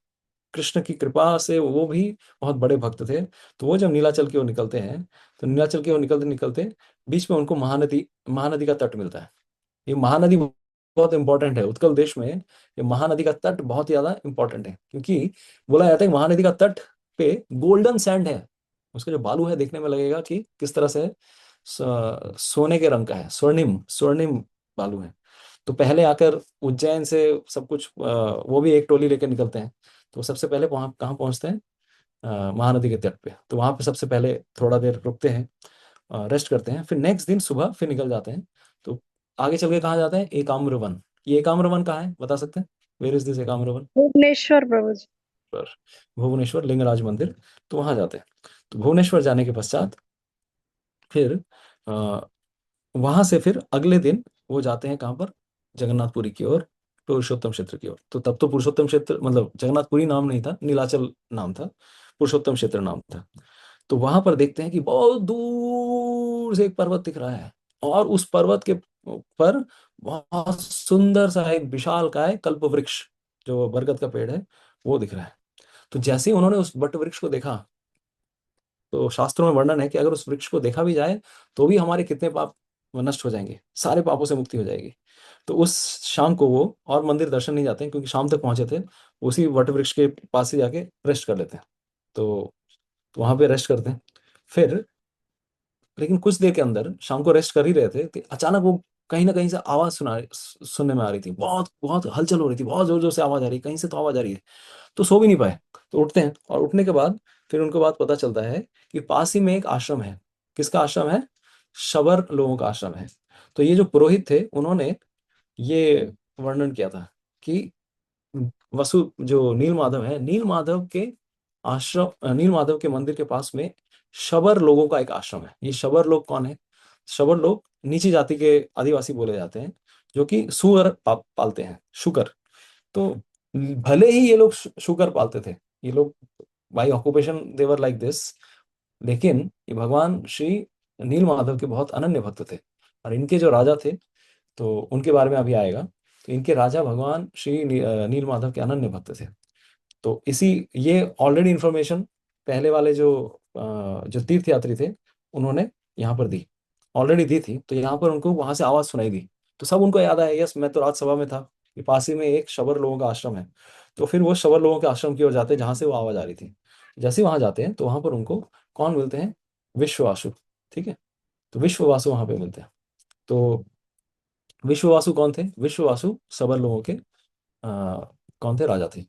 कृष्ण की कृपा से वो भी बहुत बड़े भक्त थे। तो वो जब नीलाचल की ओर निकलते हैं, तो नीलाचल की ओर निकलते निकलते बीच में उनको महानदी महानदी का तट मिलता है। ये महानदी बहुत इंपॉर्टेंट है उत्कल देश में, ये महानदी का तट बहुत ज्यादा इंपॉर्टेंट है, क्योंकि बोला जाता है कि महानदी का तट पे गोल्डन सैंड है। उसका जो बालू है देखने में लगेगा कि किस तरह से सोने के रंग का है, स्वर्णिम स्वर्णिम बालू है। तो पहले आकर उज्जैन से सब कुछ वो भी एक टोली लेकर निकलते हैं। तो सबसे पहले वहां कहाँ पहुंचते हैं? महानदी के तट पे। तो वहां पे सबसे पहले थोड़ा देर रुकते हैं, रेस्ट करते हैं, फिर नेक्स्ट दिन सुबह फिर निकल जाते हैं। तो आगे चल के कहाँ जाते हैं? एकाम्र वन। ये एकाम्र वन कहाँ है बता सकते हैं? Where is this Ekamra Van? Bhubaneswar प्रभु जी। पर भुवनेश्वर लिंगराज मंदिर, तो वहां जाते हैं। तो भुवनेश्वर जाने के पश्चात फिर वहां से फिर अगले दिन वो जाते हैं कहाँ पर? जगन्नाथपुरी की ओर, पुरुषोत्तम क्षेत्र की ओर। तो तब तो पुरुषोत्तम क्षेत्र मतलब जगन्नाथपुरी नाम नहीं था, नीलाचल नाम था, पुरुषोत्तम क्षेत्र नाम था। तो वहां पर देखते हैं कि बहुत दूर से एक पर्वत दिख रहा है, और उस पर्वत के पर बहुत सुंदर सा एक विशाल काय कल्प वृक्ष, जो बरगद का पेड़ है, वो दिख रहा है। तो जैसे ही उन्होंने उस वट वृक्ष को देखा, तो शास्त्रों में वर्णन है कि अगर उस वृक्ष को देखा भी जाए तो भी हमारे कितने पाप नष्ट हो जाएंगे, सारे पापों से मुक्ति हो जाएगी। तो उस शाम को वो और मंदिर दर्शन नहीं जाते हैं, क्योंकि शाम तक पहुंचे थे, उसी वट वृक्ष के पास ही जाके रेस्ट कर लेते हैं। तो वहां पे रेस्ट करते हैं। फिर लेकिन कुछ देर के अंदर शाम को रेस्ट कर ही रहे थे कि अचानक वो कहीं ना कहीं से आवाज सुनने में आ रही थी, बहुत बहुत हलचल हो रही थी, बहुत जोर जोर से आवाज आ रही है, कहीं से तो आवाज आ रही है। तो सो भी नहीं पाए। तो उठते हैं, और उठने के बाद फिर उनको बात पता चलता है कि पास ही में एक आश्रम है। किसका आश्रम है? शबर लोगों का आश्रम है। तो ये जो पुरोहित थे उन्होंने ये वर्णन किया था कि वसु जो नील माधव है, नील माधव के मंदिर के पास में शबर लोगों का एक आश्रम है। ये शबर लोग कौन है? शबर लोग नीची जाति के आदिवासी बोले जाते हैं, जो कि सुअर पालते हैं, शुकर। तो भले ही ये लोग शुकर पालते थे, ये लोग by occupation they were like this, लेकिन ये भगवान श्री नील माधव के बहुत अनन्य भक्त थे। और इनके जो राजा थे, तो उनके बारे में अभी आएगा। तो इनके राजा भगवान श्री नील माधव के अनन्य भक्त थे। तो इसी ये ऑलरेडी इंफॉर्मेशन पहले वाले जो तीर्थ यात्री थे, उन्होंने यहाँ पर दी, ऑलरेडी दी थी। तो यहाँ पर उनको वहां से आवाज सुनाई दी, तो सब उनको याद आया, यस मैं तो राजसभा में था, ये पास ही में एक शबर लोगों का आश्रम है। तो फिर वो शबर लोगों के आश्रम की ओर जाते हैं जहां से वो आवाज आ रही थी। जैसे ही वहां जाते हैं तो वहां पर उनको कौन मिलते हैं? विश्ववासु। ठीक है, तो विश्ववासु वहां पे मिलते हैं। तो विश्ववासु कौन थे? विश्ववासु शबर लोगों के कौन थे? राजा थे।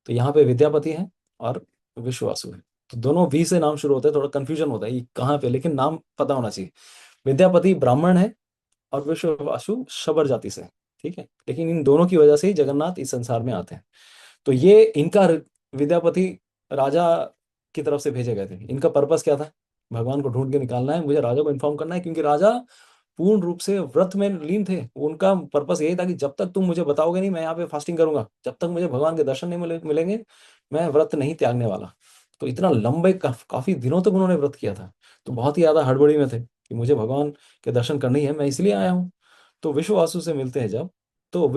तो यहाँ पे विद्यापति हैं और विश्ववासु है। तो दोनों वी से नाम शुरू होते हैं, थोड़ा कंफ्यूजन होता है ये कहाँ पे, लेकिन नाम पता होना चाहिए। विद्यापति ब्राह्मण है और विश्ववासु शबर जाति से है, ठीक है। लेकिन इन दोनों की वजह से ही जगन्नाथ इस संसार में आते हैं। तो ये इनका विद्यापति राजा की तरफ से भेजे गए थे। इनका पर्पस क्या था? भगवान को ढूंढ के निकालना है, मुझे राजा को इन्फॉर्म करना है, क्योंकि राजा पूर्ण रूप से व्रत में लीन थे। उनका पर्पस यही था कि जब तक तुम मुझे बताओगे नहीं, मैं यहाँ पे फास्टिंग करूंगा, जब तक मुझे भगवान के दर्शन नहीं मिलेंगे, मैं व्रत नहीं त्यागने वाला। तो इतना लंबे काफी दिनों तक उन्होंने व्रत किया था। तो बहुत ही ज्यादा हड़बड़ी में थे कि मुझे भगवान के दर्शन करने ही है, मैं इसलिए आया हूँ। तो विश्ववासु से मिलते हैं जब, तो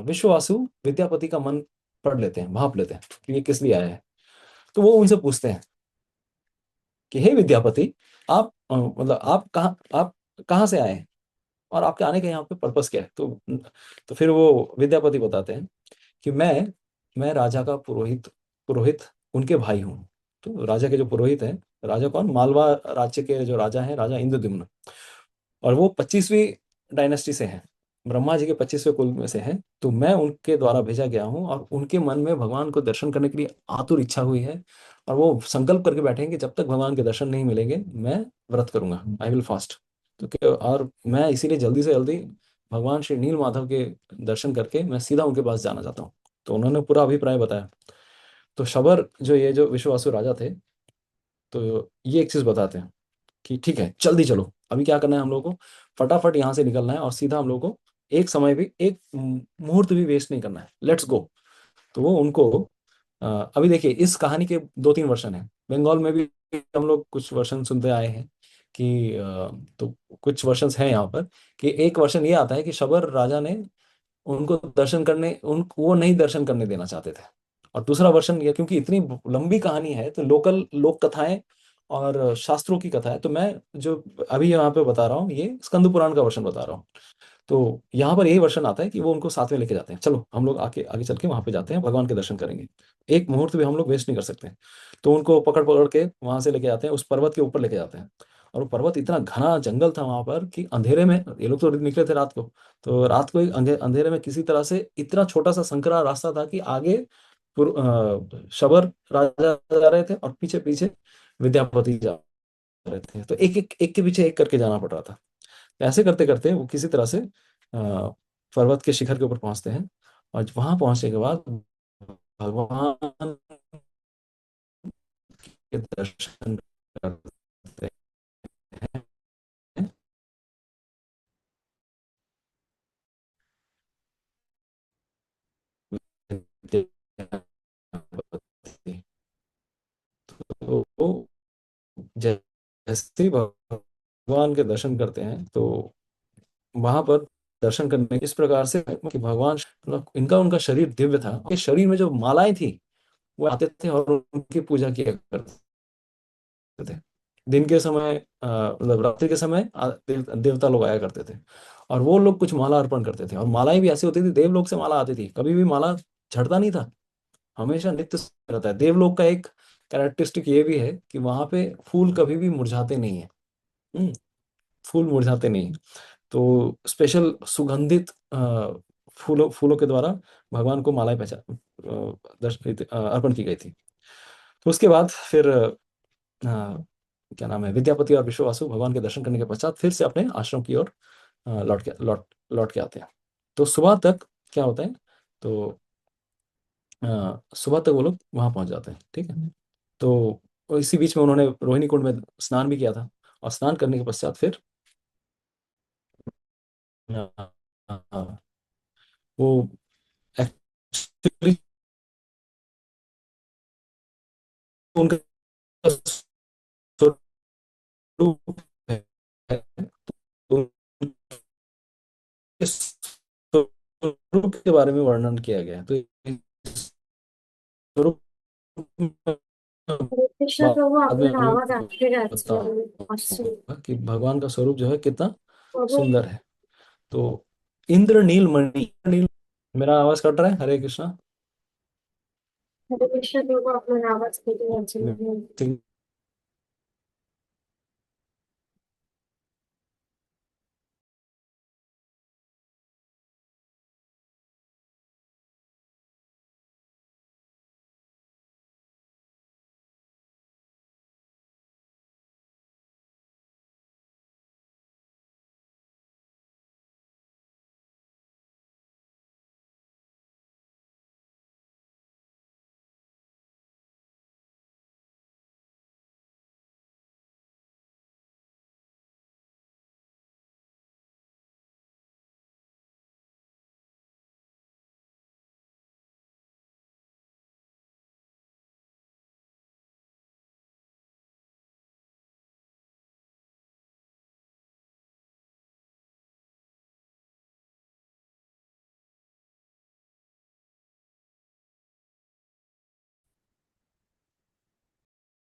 विश्ववासु विद्यापति का मन पढ़ लेते हैं, भाप लेते हैं कि ये किस लिए आया है। तो वो उनसे पूछते हैं कि हे विद्यापति, मतलब आप कहाँ से आए हैं और आपके आने का यहाँ पे पर्पस क्या है? तो फिर वो विद्यापति बताते हैं कि मैं राजा का पुरोहित पुरोहित उनके भाई हूँ। तो राजा के जो पुरोहित हैं, राजा कौन? मालवा राज्य के जो राजा हैं, राजा इंद्रद्युम्न। और वो 25वीं डायनेस्टी से हैं, ब्रह्मा जी के 25वें कुल में से हैं। तो मैं उनके द्वारा भेजा गया हूँ और उनके मन में भगवान को दर्शन करने के लिए आतुर इच्छा हुई है। और वो संकल्प करके बैठे हैं कि जब तक भगवान के दर्शन नहीं मिलेंगे मैं व्रत करूंगा, आई विल फास्ट। और मैं इसीलिए जल्दी से जल्दी भगवान श्री नील माधव के दर्शन करके मैं सीधा उनके पास जाना चाहता हूँ। तो उन्होंने पूरा अभिप्राय बताया। तो शबर जो विश्वासु राजा थे, तो ये एक चीज बताते हैं कि ठीक है जल्दी चलो, अभी क्या करना है हम लोग को? फटाफट यहाँ से निकलना है और सीधा हम लोग को एक समय भी, एक मुहूर्त भी वेस्ट नहीं करना है, लेट्स गो। तो वो उनको अभी देखिए, इस कहानी के 2-3 वर्जन हैं। बंगाल में भी हम लोग कुछ वर्जन सुनते आए हैं कि तो कुछ वर्जन हैं यहाँ पर। कि एक वर्जन ये आता है कि शबर राजा ने उनको दर्शन करने उन वो नहीं दर्शन करने देना चाहते थे। और दूसरा वर्षन ये, क्योंकि इतनी लंबी कहानी है तो लोकल लोक कथाएं और शास्त्रों की कथा है, तो मैं जो अभी यहाँ पे बता रहा हूँ ये स्कंद पुराण का वर्षन बता रहा हूँ। तो यहाँ पर यही वर्षन आता है कि वो उनको साथ में लेके जाते हैं, चलो हम लोग आगे आगे चल के वहां पे जाते हैं, भगवान के दर्शन करेंगे, एक मुहूर्त भी हम लोग वेस्ट नहीं कर सकते। तो उनको पकड़ पकड़ के वहां से लेके जाते हैं, उस पर्वत के ऊपर लेके जाते हैं। और वो पर्वत इतना घना जंगल था वहां पर कि अंधेरे में, ये लोग तो निकले थे रात को, तो रात को एक अंधेरे में किसी तरह से इतना छोटा सा संकरा रास्ता था कि आगे शबर राजा जा रहे थे और पीछे पीछे विद्यापति जा रहे थे। तो एक एक एक के पीछे एक करके जाना पड़ रहा था। ऐसे करते करते वो किसी तरह से पर्वत के शिखर के ऊपर पहुंचते हैं। और वहां पहुंचने के बाद भगवान के दर्शन करते हैं। तो वो जैसे ही भगवान के दर्शन करते हैं, तो वहां पर दर्शन करने इस प्रकार से कि भगवान, मतलब इनका उनका शरीर दिव्य था, उनके शरीर में जो मालाएं थी वो आते थे और उनकी पूजा किया करते थे। दिन के समय मतलब रात्रि के समय देवता लोग आया करते थे और वो लोग कुछ माला अर्पण करते थे। और मालाएं भी ऐसी होती थी, देवलोक से माला आती थी, कभी भी माला झड़ता नहीं था, हमेशा नित्य रहता है। देवलोक का एक कैरेक्टरिस्टिक ये भी है कि वहां पे फूल कभी भी मुरझाते नहीं है। हम्म, फूल मुरझाते नहीं। तो स्पेशल सुगंधित फूलों फूलों के द्वारा भगवान को मालाएं अर्पण की गई थी। तो उसके बाद फिर क्या नाम है, विद्यापति और विश्ववासु भगवान के दर्शन करने के पश्चात फिर से अपने आश्रम की ओर लौट के आते हैं। तो सुबह तक क्या होता है? तो सुबह तक वो लोग वहां पहुंच जाते हैं, ठीक है। तो और इसी बीच में उन्होंने रोहिणी कुंड में स्नान भी किया था, और स्नान करने के पश्चात फिर हाँ, हाँ, वो एक्चुअली उनका स्वरूप है, तो उनके स्वरूप के बारे में वर्णन किया गया है। तो इस स्वरूप में हरे कृष्ण प्रभु बाद में আপনার अभी আওয়াজ আটকে যাচ্ছে আসছে बताऊंगा कि भगवान का स्वरूप जो है कितना প্রভু सुंदर है। तो इंद्र नील मणि नील, मेरा आवाज कट रहा है? हरे कृष्णा। হরে কৃষ্ণ প্রভু আপনার আওয়াজ কেটে যাচ্ছে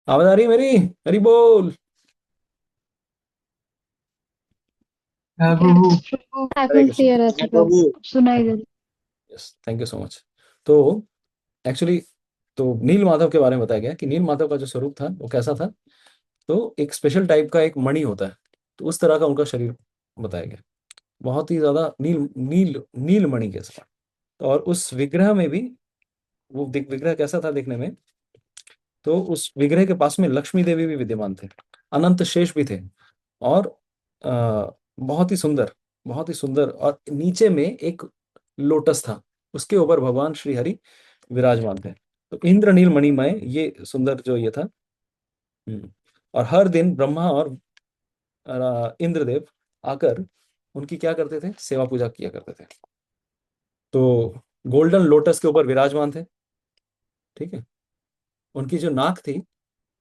आवाज आ रही है मेरी? हरी बोल। हाँ प्रभु। हरे এখন कृष्ण। ক্লিয়ার আছে हाँ প্রভু, प्रभु। শোনাই গেল। Yes, thank you so much. तो एक्चुअली तो नील माधव के बारे में बताया गया कि नील माधव का जो स्वरूप था वो कैसा था। तो एक स्पेशल टाइप का एक मणि होता है, तो उस तरह का उनका शरीर बताया गया, बहुत ही ज्यादा नील नील नील मणि के समान। तो और उस विग्रह में भी वो विग्रह कैसा था देखने में, तो उस विग्रह के पास में लक्ष्मी देवी भी विद्यमान थे, अनंत शेष भी थे, और बहुत ही सुंदर, बहुत ही सुंदर, और नीचे में एक लोटस था, उसके ऊपर भगवान श्री हरि विराजमान थे। तो इंद्रनील मणिमय ये सुंदर जो ये था। और हर दिन ब्रह्मा और इंद्रदेव आकर उनकी क्या करते थे, सेवा पूजा किया करते थे। तो गोल्डन लोटस के ऊपर विराजमान थे, ठीक है। उनकी जो नाक थी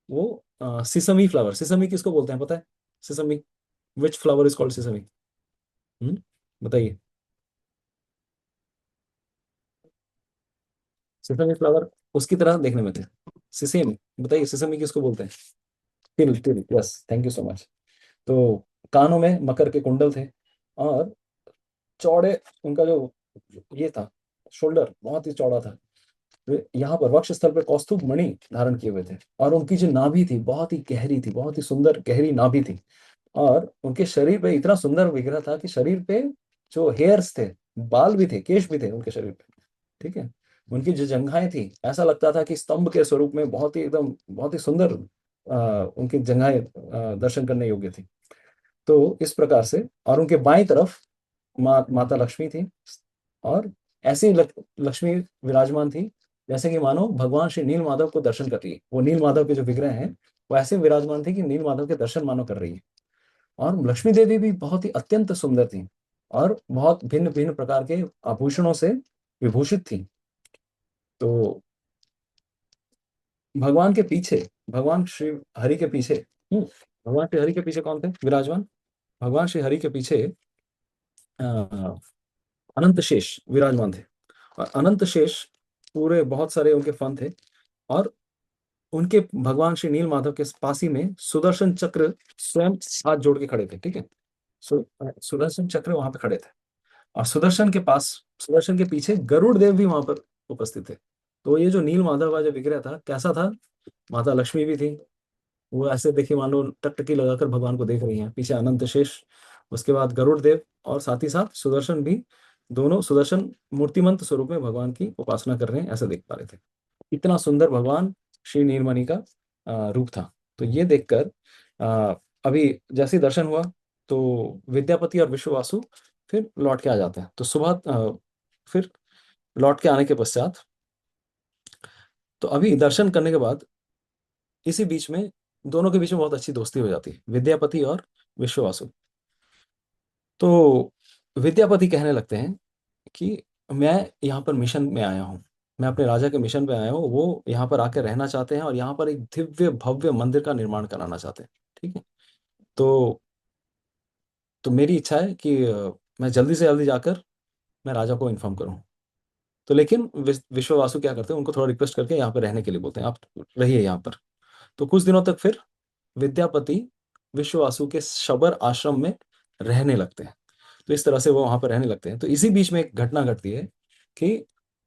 वो सिसमी फ्लावर, सिसमी किसको बोलते हैं पता है? Sesame, which flower is called sesame? बताइए। सिसमी फ्लावर उसकी तरह देखने में थे, सिसेम। बताइए सिसमी किसको बोलते हैं? तिल, तिल, yes, thank you so much. तो कानों में मकर के कुंडल थे, और चौड़े उनका जो ये था, शोल्डर बहुत ही चौड़ा था। वे यहाँ पर वक्ष स्थल पर कौस्तुभ मणि धारण किए हुए थे, और उनकी जो नाभि थी बहुत ही गहरी थी, बहुत ही सुंदर गहरी नाभि थी। और उनके शरीर पे इतना सुंदर विग्रह था कि शरीर पे जो हेयर्स थे, बाल भी थे, केश भी थे उनके शरीर पे, ठीक है। उनकी जो जंघाएं थी, ऐसा लगता था कि स्तंभ के स्वरूप में बहुत ही एकदम बहुत ही सुंदर उनकी जंघाएं दर्शन करने योग्य थी। तो इस प्रकार से, और उनके बाईं तरफ माता लक्ष्मी थी, और ऐसी लक्ष्मी विराजमान थी जैसे कि मानो भगवान श्री नील माधव को दर्शन कर रही है। वो नील माधव के जो विग्रह हैं वो ऐसे विराजमान थे कि नील माधव के दर्शन मानो कर रही है। और लक्ष्मी देवी भी बहुत ही अत्यंत सुंदर थी, और बहुत भिन्न भिन्न प्रकार के आभूषणों से विभूषित थी। तो भगवान के पीछे, भगवान श्री हरि के पीछे, भगवान श्री हरि के पीछे कौन थे विराजमान? भगवान श्री हरि के पीछे अ, अनंत शेष विराजमान थे। और अनंत शेष पूरे बहुत सारे उनके फन थे, और उनके भगवान श्री नील माधव के पास ही में सुदर्शन चक्र स्वयं हाथ जोड़ के खड़े थे, ठीक है। सुदर्शन चक्र वहां पे खड़े थे, और सुदर्शन के पास, सुदर्शन के पीछे गरुड़ देव भी वहां पर उपस्थित थे। तो ये जो नील माधव का जो विग्रह था कैसा था? माता लक्ष्मी भी थी, वो ऐसे देखिए मान लो टकटकी लगाकर भगवान को देख रही हैं, पीछे अनंत शेष, उसके बाद गरुड़ देव, और साथ ही साथ सुदर्शन भी, दोनों सुदर्शन मूर्तिमंत स्वरूप में भगवान की उपासना कर रहे हैं, ऐसे देख पा रहे थे। इतना सुंदर भगवान श्री नीलमणि का रूप था। तो ये देखकर अभी जैसे ही दर्शन हुआ, तो विद्यापति और विश्ववासु फिर लौट के आ जाते हैं। तो सुबह फिर लौट के आने के पश्चात, तो अभी दर्शन करने के बाद इसी बीच में दोनों के बीच में बहुत अच्छी दोस्ती हो जाती है, विद्यापति और विश्ववासु। तो विद्यापति कहने लगते हैं कि मैं यहाँ पर मिशन में आया हूँ, मैं अपने राजा के मिशन पे आया हूँ, वो यहाँ पर आकर रहना चाहते हैं और यहाँ पर एक दिव्य भव्य मंदिर का निर्माण कराना चाहते हैं। ठीक है। तो मेरी इच्छा है कि मैं जल्दी से जल्दी जाकर मैं राजा को इन्फॉर्म करूँ। तो लेकिन विश्ववासु क्या करते हैं, उनको थोड़ा रिक्वेस्ट करके यहाँ पर रहने के लिए बोलते हैं, आप रहिए यहाँ पर। तो कुछ दिनों तक फिर विद्यापति विश्ववासु के शबर आश्रम में रहने लगते हैं। तो इस तरह से वो वहां पर रहने लगते हैं। तो इसी बीच में एक घटना घटती है कि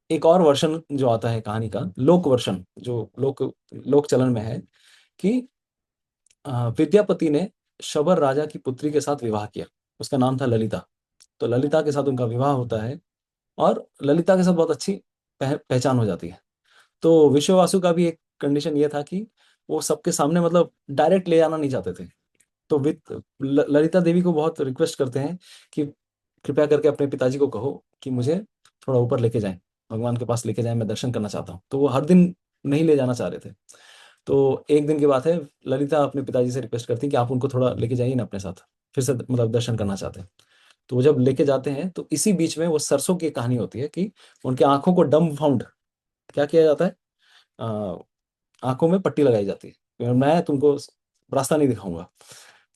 एक और वर्षन जो आता है कहानी का, लोक वर्षन, जो लोक चलन में है कि विद्यापति ने शबर राजा की पुत्री के साथ विवाह किया। उसका नाम था ललिता। तो ललिता के साथ उनका विवाह होता है और ललिता के साथ बहुत अच्छी पहचान हो जाती है। तो विश्ववासु का भी एक कंडीशन ये था कि वो सबके सामने मतलब डायरेक्ट ले जाना नहीं चाहते थे। तो ललिता देवी को बहुत रिक्वेस्ट करते हैं कि कृपया करके अपने पिताजी को कहो कि मुझे थोड़ा ऊपर लेके जाएं, भगवान के पास लेके जाएं, मैं दर्शन करना चाहता हूँ। तो वो हर दिन नहीं ले जाना चाह रहे थे। तो एक दिन की बात है, ललिता अपने पिताजी से रिक्वेस्ट करती है कि आप उनको थोड़ा लेके जाइए ना अपने साथ, फिर से मतलब दर्शन करना चाहते हैं। तो वो जब लेके जाते हैं तो इसी बीच में वो सरसों की कहानी होती है कि उनके आंखों को डम फाउंड क्या किया जाता है, आंखों में पट्टी लगाई जाती है, मैं तुमको रास्ता नहीं दिखाऊंगा।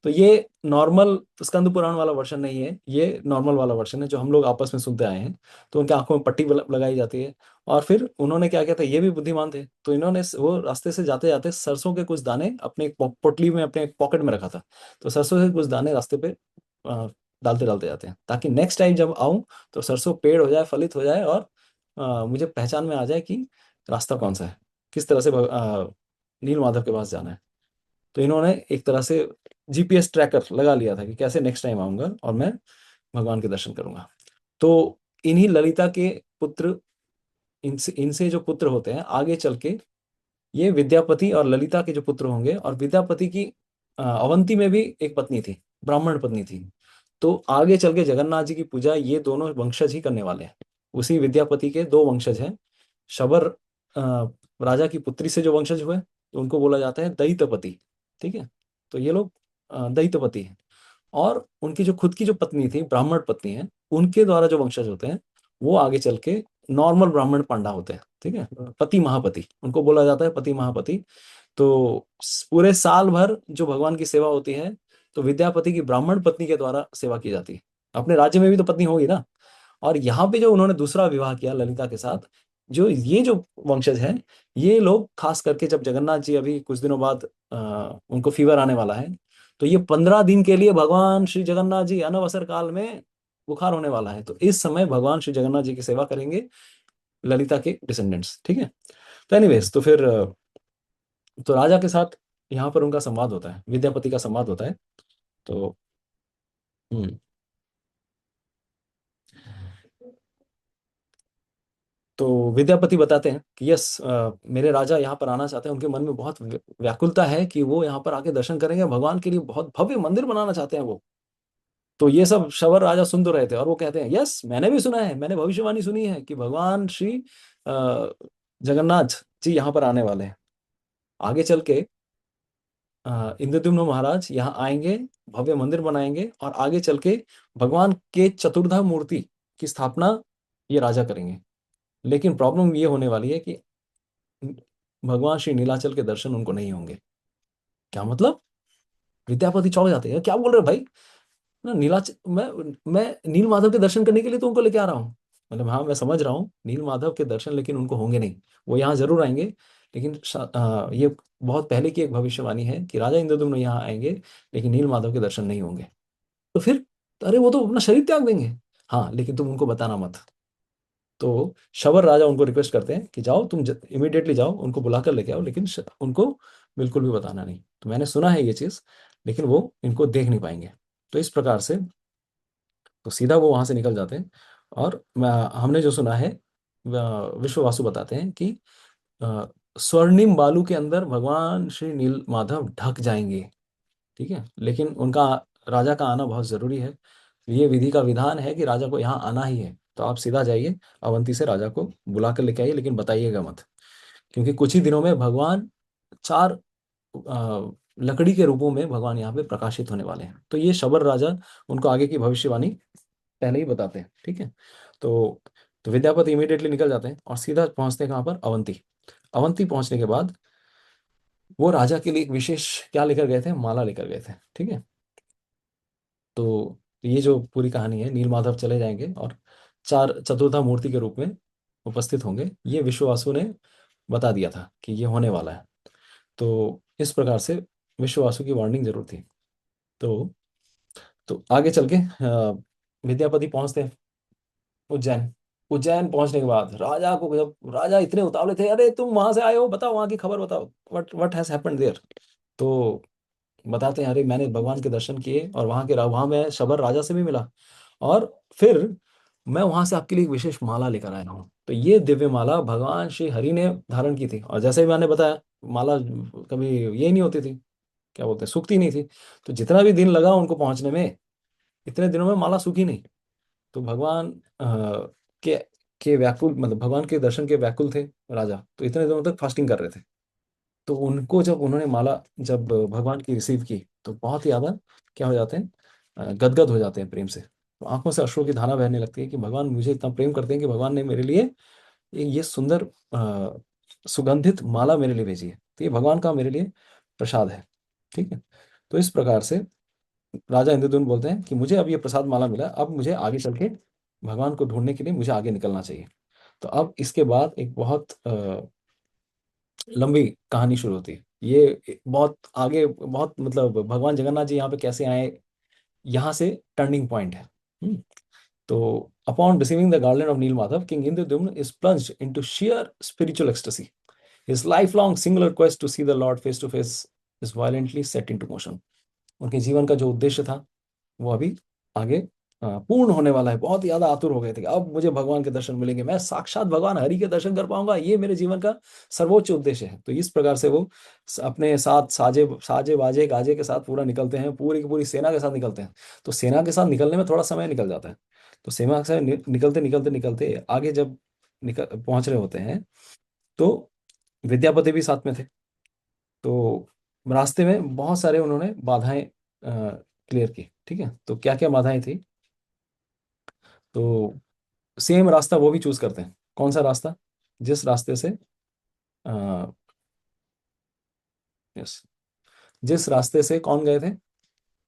तो ये नॉर्मल स्कंद पुराण वाला वर्षन नहीं है, ये नॉर्मल वाला वर्षन है जो हम लोग आपस में सुनते आए हैं। तो उनके आंखों में पट्टी लगाई जाती है और फिर उन्होंने क्या किया था, ये भी बुद्धिमान थे, तो इन्होंने वो रास्ते से जाते जाते सरसों के कुछ दाने अपने एक पोटली में, अपने पॉकेट में रखा था। तो सरसों के कुछ दाने रास्ते पे अ, डालते डालते जाते हैं, ताकि नेक्स्ट टाइम जब आऊं तो सरसों पेड़ हो जाए, फलित हो जाए और मुझे पहचान में आ जाए कि रास्ता कौन सा है, किस तरह से नील माधव के पास जाना है। तो इन्होंने एक तरह से जीपीएस ट्रैकर लगा लिया था कि कैसे नेक्स्ट टाइम आऊंगा और मैं भगवान के दर्शन करूंगा। तो इन्हीं ललिता के पुत्र, इनसे इनसे जो पुत्र होते हैं आगे चल के, ये विद्यापति और ललिता के जो पुत्र होंगे, और विद्यापति की अवंती में भी एक पत्नी थी, ब्राह्मण पत्नी थी। तो आगे चल के जगन्नाथ जी की पूजा ये दोनों वंशज ही करने वाले हैं। उसी विद्यापति के दो वंशज हैं। शबर राजा की पुत्री से जो वंशज हुए तो उनको बोला जाता है दैत्यपति। ठीक है। तो ये लोग दैत्यपति हैं। और उनकी जो खुद की जो पत्नी थी, ब्राह्मण पत्नी है, उनके द्वारा जो वंशज होते हैं वो आगे चल के नॉर्मल ब्राह्मण पांडा होते हैं। ठीक है। पति महापति उनको बोला जाता है, पति महापति। तो पूरे साल भर जो भगवान की सेवा होती है तो विद्यापति की ब्राह्मण पत्नी के द्वारा सेवा की जाती है। अपने राज्य में भी तो पत्नी होगी ना। और यहाँ पे जो उन्होंने दूसरा विवाह किया ललिता के साथ, जो ये जो वंशज हैं, ये लोग खास करके जब जगन्नाथ जी अभी कुछ दिनों बाद उनको फीवर आने वाला है, तो ये 15 दिन के लिए भगवान श्री जगन्नाथ जी अनवसर काल में बुखार होने वाला है, तो इस समय भगवान श्री जगन्नाथ जी की सेवा करेंगे ललिता के डिसेंडेंट्स। ठीक है। तो एनीवेज, तो फिर तो राजा के साथ यहाँ पर उनका संवाद होता है, विद्यापति का संवाद होता है। तो हम्म तो विद्यापति बताते हैं कि यस, मेरे राजा यहाँ पर आना चाहते हैं, उनके मन में बहुत व्याकुलता है कि वो यहाँ पर आके दर्शन करेंगे, भगवान के लिए बहुत भव्य मंदिर बनाना चाहते हैं वो। तो ये सब शबर राजा सुन तो रहे थे और वो कहते हैं यस, मैंने भी सुना है, मैंने भविष्यवाणी सुनी है कि भगवान श्री जगन्नाथ जी यहाँ पर आने वाले हैं। आगे चल के इंद्रद्युम्न महाराज यहाँ आएंगे, भव्य मंदिर बनाएंगे और आगे चल के भगवान के चतुर्धा मूर्ति की स्थापना ये राजा करेंगे। लेकिन प्रॉब्लम ये होने वाली है कि भगवान श्री नीलाचल के दर्शन उनको नहीं होंगे। क्या मतलब? विद्यापति चौंक जाते हैं, क्या बोल रहे हो भाई? ना नीलाचल, मैं नील माधव के दर्शन करने के लिए तो उनको लेके आ रहा हूँ। मतलब हाँ, मैं समझ रहा हूँ नील माधव के दर्शन, लेकिन उनको होंगे नहीं। वो यहाँ जरूर आएंगे, लेकिन ये बहुत पहले की एक भविष्यवाणी है कि राजा इंद्रद्युम्न यहाँ आएंगे लेकिन नील माधव के दर्शन नहीं होंगे। तो फिर अरे वो तो अपना शरीर त्याग देंगे। हाँ, लेकिन तुम उनको बताना मत। तो शबर राजा उनको रिक्वेस्ट करते हैं कि जाओ तुम इमीडिएटली जाओ, उनको बुलाकर लेके आओ, लेकिन उनको बिल्कुल भी बताना नहीं। तो मैंने सुना है ये चीज़, लेकिन वो इनको देख नहीं पाएंगे। तो इस प्रकार से तो सीधा वो वहां से निकल जाते हैं। और हमने जो सुना है, विश्ववासु बताते हैं कि स्वर्णिम बालू के अंदर भगवान श्री नील माधव ढक जाएंगे। ठीक है। लेकिन उनका राजा का आना बहुत जरूरी है। ये विधि का विधान है कि राजा को यहाँ आना ही है। तो आप सीधा जाइए अवंती से राजा को बुला कर लेके आइए, लेकिन बताइएगा मत, क्योंकि कुछ ही दिनों में भगवान 4 लकड़ी के रूपों में भगवान यहाँ पे प्रकाशित होने वाले हैं। तो ये शबर राजा उनको आगे की भविष्यवाणी पहले ही बताते हैं, ठीक है। तो विद्यापति इमीडिएटली निकल जाते हैं और सीधा पहुंचते हैं कहाँ पर, अवंती। अवंती पहुंचने के बाद वो राजा के लिए एक विशेष क्या लेकर गए थे, माला लेकर गए थे, ठीक है। तो ये जो पूरी कहानी है, नीलमाधव चले जाएंगे और चार चतुर्धा मूर्ति के रूप में उपस्थित होंगे, ये विश्ववासु ने बता दिया था कि ये होने वाला है। तो इस प्रकार से विश्ववासु की वार्निंग जरूर थी। तो आगे चल के विद्यापति पहुंचते हैं उज्जैन। उज्जैन पहुंचने के बाद राजा को, जब राजा इतने उतावले थे, अरे तुम वहां से आए हो, बताओ वहां की खबर बताओ, व्हाट हैज हैपेंड देयर। तो बताते हैं, अरे मैंने भगवान के दर्शन किए और वहां मैं शबर राजा से भी मिला, और फिर मैं वहां से आपके लिए एक विशेष माला लेकर आया हूँ। तो ये दिव्य माला भगवान श्री हरि ने धारण की थी, और जैसे भी मैंने बताया, माला कभी ये नहीं होती थी, क्या बोलते हैं, सूखती नहीं थी। तो जितना भी दिन लगा उनको पहुंचने में, इतने दिनों में माला सूखी नहीं। तो भगवान के व्याकुल, मतलब भगवान के दर्शन के व्याकुल थे राजा, तो इतने दिनों तक फास्टिंग कर रहे थे। तो उनको जब उन्होंने माला जब भगवान की रिसीव की, तो बहुत ही ज्यादा क्या हो जाते हैं, गदगद हो जाते हैं प्रेम से। तो आंखों से अश्रु की धारा बहने लगती है कि भगवान मुझे इतना प्रेम करते हैं कि भगवान ने मेरे लिए ये सुंदर सुगंधित माला मेरे लिए भेजी है। तो ये भगवान का मेरे लिए प्रसाद है, ठीक है। तो इस प्रकार से राजा इंद्रद्युम्न बोलते हैं कि मुझे अब ये प्रसाद माला मिला, अब मुझे आगे चल के भगवान को ढूंढने के लिए मुझे आगे निकलना चाहिए। तो अब इसके बाद एक बहुत लंबी कहानी शुरू होती है। ये बहुत आगे, बहुत मतलब भगवान जगन्नाथ जी यहाँ पे कैसे आए, यहाँ से टर्निंग पॉइंट है। तो upon receiving the garland of Neelmadhav, king Indradyumna is plunged into sheer spiritual ecstasy. His lifelong singular quest to see the Lord face to face is violently set into motion. उनके जीवन का जो उद्देश्य था वो अभी आगे पूर्ण होने वाला है। बहुत ही ज्यादा आतुर हो गए थे कि अब मुझे भगवान के दर्शन मिलेंगे, मैं साक्षात भगवान हरि के दर्शन कर पाऊंगा, ये मेरे जीवन का सर्वोच्च उद्देश्य है। तो इस प्रकार से वो अपने साथ साजे साजे बाजे गाजे के साथ पूरा निकलते हैं, पूरी की पूरी सेना के साथ निकलते हैं। तो सेना के साथ निकलने में थोड़ा समय निकल जाता है। तो सेना से निकलते निकलते निकलते आगे जब निकल पहुंच रहे होते हैं, तो विद्यापति भी साथ में थे। तो रास्ते में बहुत सारे उन्होंने बाधाएं क्लियर की, ठीक है। तो क्या क्या बाधाएं थी, तो सेम रास्ता वो भी चूज करते हैं। कौन सा रास्ता, जिस रास्ते से यस, जिस रास्ते से कौन गए थे,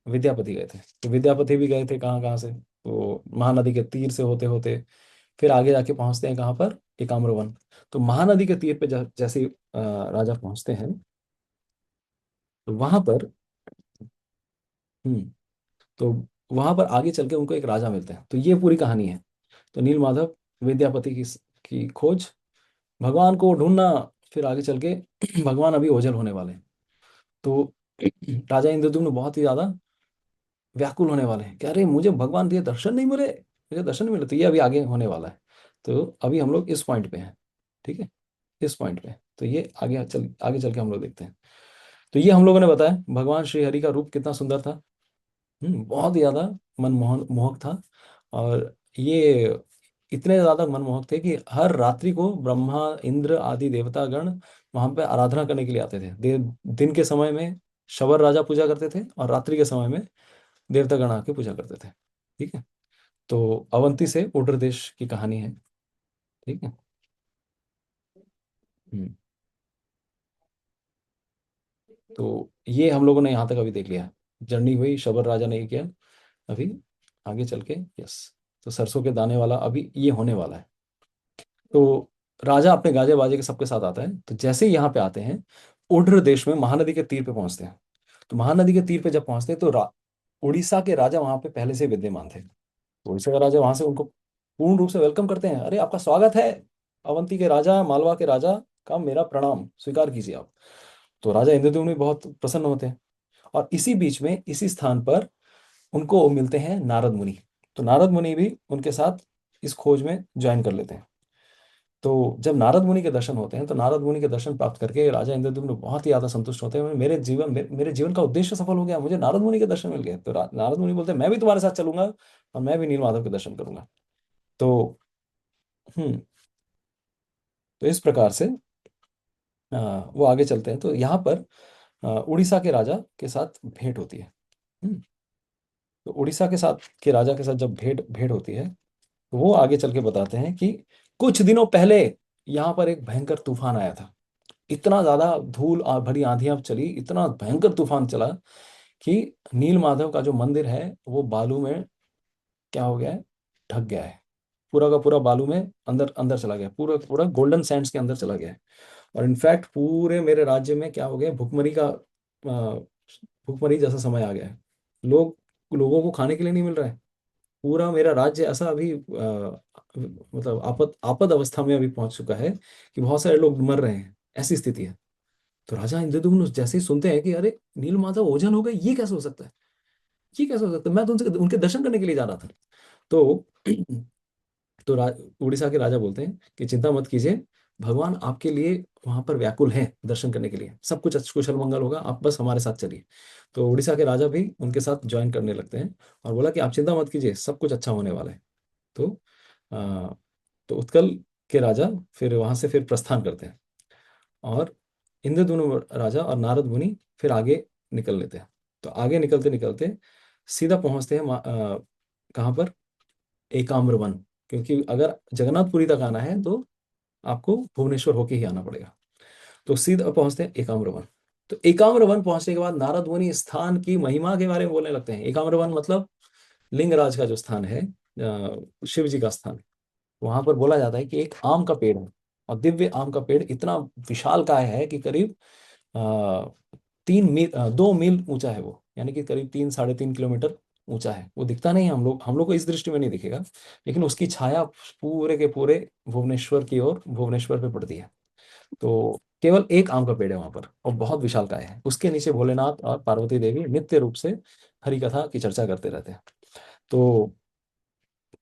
विद्यापति गए थे। तो विद्यापति भी गए थे कहाँ कहाँ से, तो महानदी के तीर से होते होते फिर आगे जाके पहुंचते हैं कहाँ पर, एकाम्रवन। तो महानदी के तीर पे जैसे ही, राजा पहुंचते हैं, तो वहां पर हम्म तो वहां पर आगे चल के उनको एक राजा मिलते हैं। तो ये पूरी कहानी है। तो नील माधव, विद्यापति की खोज, भगवान को ढूंढना, फिर आगे चल के भगवान अभी ओझल होने वाले हैं। तो राजा इंद्रद्युम्न बहुत ही ज्यादा व्याकुल होने वाले हैं कि अरे मुझे भगवान दिए दर्शन नहीं मिले, मुझे दर्शन नहीं मिले। तो ये अभी आगे होने वाला है। तो अभी हम लोग इस पॉइंट पे हैं, ठीक है, इस पॉइंट पे। तो ये आगे चल के हम लोग देखते हैं। तो ये हम लोगों ने बताया भगवान श्री हरि का रूप कितना सुंदर था। बहुत ही ज्यादा मनमोहन मोहक था। और ये इतने ज्यादा मनमोहक थे कि हर रात्रि को ब्रह्मा इंद्र आदि देवता गण वहां पे आराधना करने के लिए आते थे। दिन के समय में शबर राजा पूजा करते थे, और रात्रि के समय में देवता गण आके पूजा करते थे, ठीक है। तो अवंती से उड्र देश की कहानी है, ठीक है। हम्म तो ये हम लोगों ने यहाँ तक अभी देख लिया, जर्नी हुई, शबर राजा ने किया। अभी आगे चल के यस, तो सरसों के दाने वाला अभी ये होने वाला है। तो राजा अपने गाजे बाजे के सबके साथ आता है। तो जैसे ही यहाँ पे आते हैं, उड्र देश में महानदी के तीर पे पहुंचते हैं। तो महानदी के तीर पे जब पहुंचते हैं, तो उड़ीसा के राजा वहां पे पहले से विद्यमान थे। तो उड़ीसा का राजा वहां से उनको पूर्ण रूप से वेलकम करते हैं, अरे आपका स्वागत है, अवंती के राजा, मालवा के राजा का मेरा प्रणाम स्वीकार कीजिए आप। तो राजा इंद्रद्युम्न भी बहुत प्रसन्न होते हैं। और इसी बीच में, इसी स्थान पर उनको मिलते हैं नारद मुनि। तो नारद मुनि भी उनके साथ इस खोज में ज्वाइन कर लेते हैं। तो जब नारद मुनि के दर्शन होते हैं, तो नारद मुनि के दर्शन प्राप्त करके राजा इंद्रद्युम्न बहुत ही ज्यादा संतुष्ट होते हैं। मेरे जीवन का उद्देश्य सफल हो गया, मुझे नारद मुनि के दर्शन मिल गए। तो नारद मुनि बोलते हैं मैं भी तुम्हारे साथ चलूंगा, और मैं भी नीलमाधव के दर्शन करूंगा। तो हम्म तो इस प्रकार से वो आगे चलते हैं। तो यहाँ पर उड़ीसा के राजा के साथ भेंट होती है। हम्म, तो उड़ीसा के राजा के साथ जब भेंट भेंट होती है, तो वो आगे चल के बताते हैं कि कुछ दिनों पहले यहाँ पर एक भयंकर तूफान आया था। इतना ज्यादा धूल भरी आंधियां चली, इतना भयंकर तूफान चला कि नील माधव का जो मंदिर है वो बालू में क्या हो गया है, ढक गया है। पूरा का पूरा बालू में अंदर अंदर चला गया, पूरा पूरा गोल्डन सैंड्स के अंदर चला गया है। और इनफैक्ट पूरे मेरे राज्य में क्या हो गया, भुखमरी जैसा समय आ गया है। लोगों को खाने के लिए नहीं मिल रहा है। पूरा मेरा राज्य ऐसा अभी मतलब आपद आपद अवस्था में अभी पहुंच चुका है कि बहुत सारे लोग मर रहे हैं, ऐसी स्थिति है। तो राजा इंद्रद्युम्न जैसे ही सुनते हैं कि अरे नीलमाधव ओझल हो गए, ये कैसे हो सकता है, ये कैसे हो सकता है, मैं तो उनसे उनके दर्शन करने के लिए जा रहा था। तो तो उड़ीसा के राजा बोलते हैं कि चिंता मत कीजिए, भगवान आपके लिए वहां पर व्याकुल हैं दर्शन करने के लिए, सब कुछ कुशल मंगल होगा, आप बस हमारे साथ चलिए। तो उड़ीसा के राजा भी उनके साथ ज्वाइन करने लगते हैं और बोला कि आप चिंता मत कीजिए, सब कुछ अच्छा होने वाला है। तो आ, तो उत्कल के राजा फिर वहां से फिर प्रस्थान करते हैं और इंद्रद्युम्न राजा और नारद मुनि फिर आगे निकल लेते हैं। तो आगे निकलते निकलते सीधा पहुंचते हैं कहाँ पर, एकाम्र वन। क्योंकि अगर जगन्नाथपुरी तक आना है तो आपको भुवनेश्वर होके ही आना पड़ेगा। तो सीधा पहुंचते हैं एकाम्र वन। तो एकाम्र वन पहुंचने के बाद नारद मुनि स्थान की महिमा के बारे में बोलने लगते हैं। एकाम्र वन मतलब लिंगराज का जो स्थान है, शिव जी का स्थान। वहां पर बोला जाता है कि एक आम का पेड़ है, और दिव्य आम का पेड़ इतना विशाल काय है कि करीब 2 मील ऊंचा है वो, यानी कि करीब 3 साढ़े 3 किलोमीटर ऊंचा है। वो दिखता नहीं है, हम लोग को इस दृष्टि में नहीं दिखेगा, लेकिन उसकी छाया पूरे के पूरे भुवनेश्वर की ओर, भुवनेश्वर पे पड़ती है। तो केवल एक आम का पेड़ है वहां पर और बहुत विशाल काय है। उसके नीचे भोलेनाथ और पार्वती देवी नित्य रूप से हरि कथा की चर्चा करते रहते हैं। तो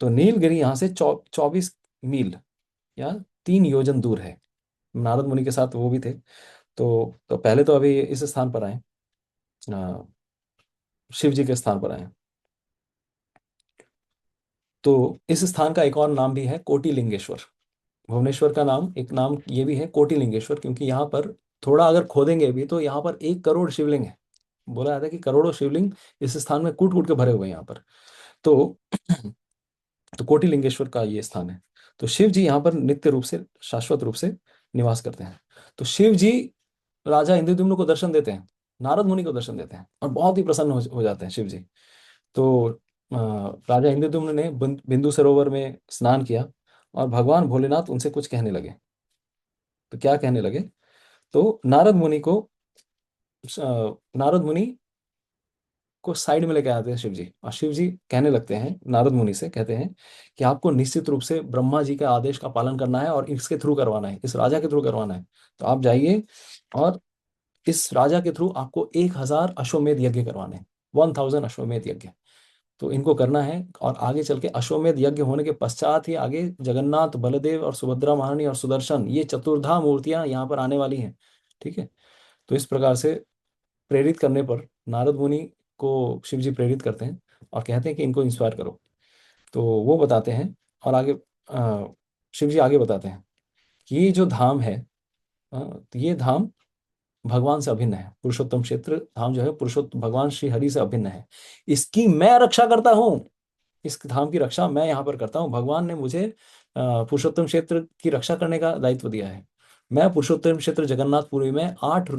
तो नीलगिरी यहाँ से 24 मील या 3 योजन दूर है। नारद मुनि के साथ वो भी थे। तो पहले तो अभी इस स्थान पर आए, शिव जी के स्थान पर आए। तो इस स्थान का एक और नाम भी है कोटि लिंगेश्वर। भुवनेश्वर का नाम, एक नाम ये भी है कोटि लिंगेश्वर, क्योंकि यहाँ पर थोड़ा अगर खोदेंगे भी तो यहाँ पर 1 करोड़ शिवलिंग है। बोला जाता है कि करोड़ों शिवलिंग इस स्थान में कूट कूट के भरे हुए हैं यहाँ पर। तो तो कोटि लिंगेश्वर का ये स्थान है। तो शिव जी यहाँ पर नित्य रूप से, शाश्वत रूप से निवास करते हैं। तो शिव जी राजा इंद्रद्युम्न को दर्शन देते हैं, नारद मुनि को दर्शन देते हैं, और बहुत ही प्रसन्न हो जाते हैं शिव जी। तो राजा इंद्रद्युम्न ने बिंदु सरोवर में स्नान किया और भगवान भोलेनाथ उनसे कुछ कहने लगे। तो क्या कहने लगे, तो नारद मुनि को साइड में लेके आते हैं शिव जी, और शिव जी कहने लगते हैं, नारद मुनि से कहते हैं कि आपको निश्चित रूप से ब्रह्मा जी के आदेश का पालन करना है और इसके थ्रू करवाना है, इस राजा के थ्रू करवाना है। तो आप जाइए और इस राजा के थ्रू आपको 1,000 अश्वमेध यज्ञ करवाने हैं, 1,000 अश्वमेध यज्ञ। तो इनको करना है, और आगे चल के अश्वमेध यज्ञ होने के पश्चात ही आगे जगन्नाथ, बलदेव और सुभद्रा महारानी और सुदर्शन, ये चतुर्धा मूर्तियां यहाँ पर आने वाली हैं। ठीक है। तो इस प्रकार से प्रेरित करने पर नारद मुनि को शिव जी प्रेरित करते हैं और कहते हैं कि इनको इंस्पायर करो। तो वो बताते हैं, और आगे शिव जी आगे बताते हैं कि ये जो धाम है, तो ये धाम भगवान से अभिन्न है। पुरुषोत्तम क्षेत्र धाम जो है, पुरुषोत्तम भगवान श्री हरि से अभिन्न है। इसकी मैं रक्षा करता हूँ, इस धाम की रक्षा मैं यहाँ पर करता हूँ। भगवान ने मुझे पुरुषोत्तम क्षेत्र की रक्षा करने का दायित्व दिया है। मैं पुरुषोत्तम क्षेत्र जगन्नाथपुरी में 8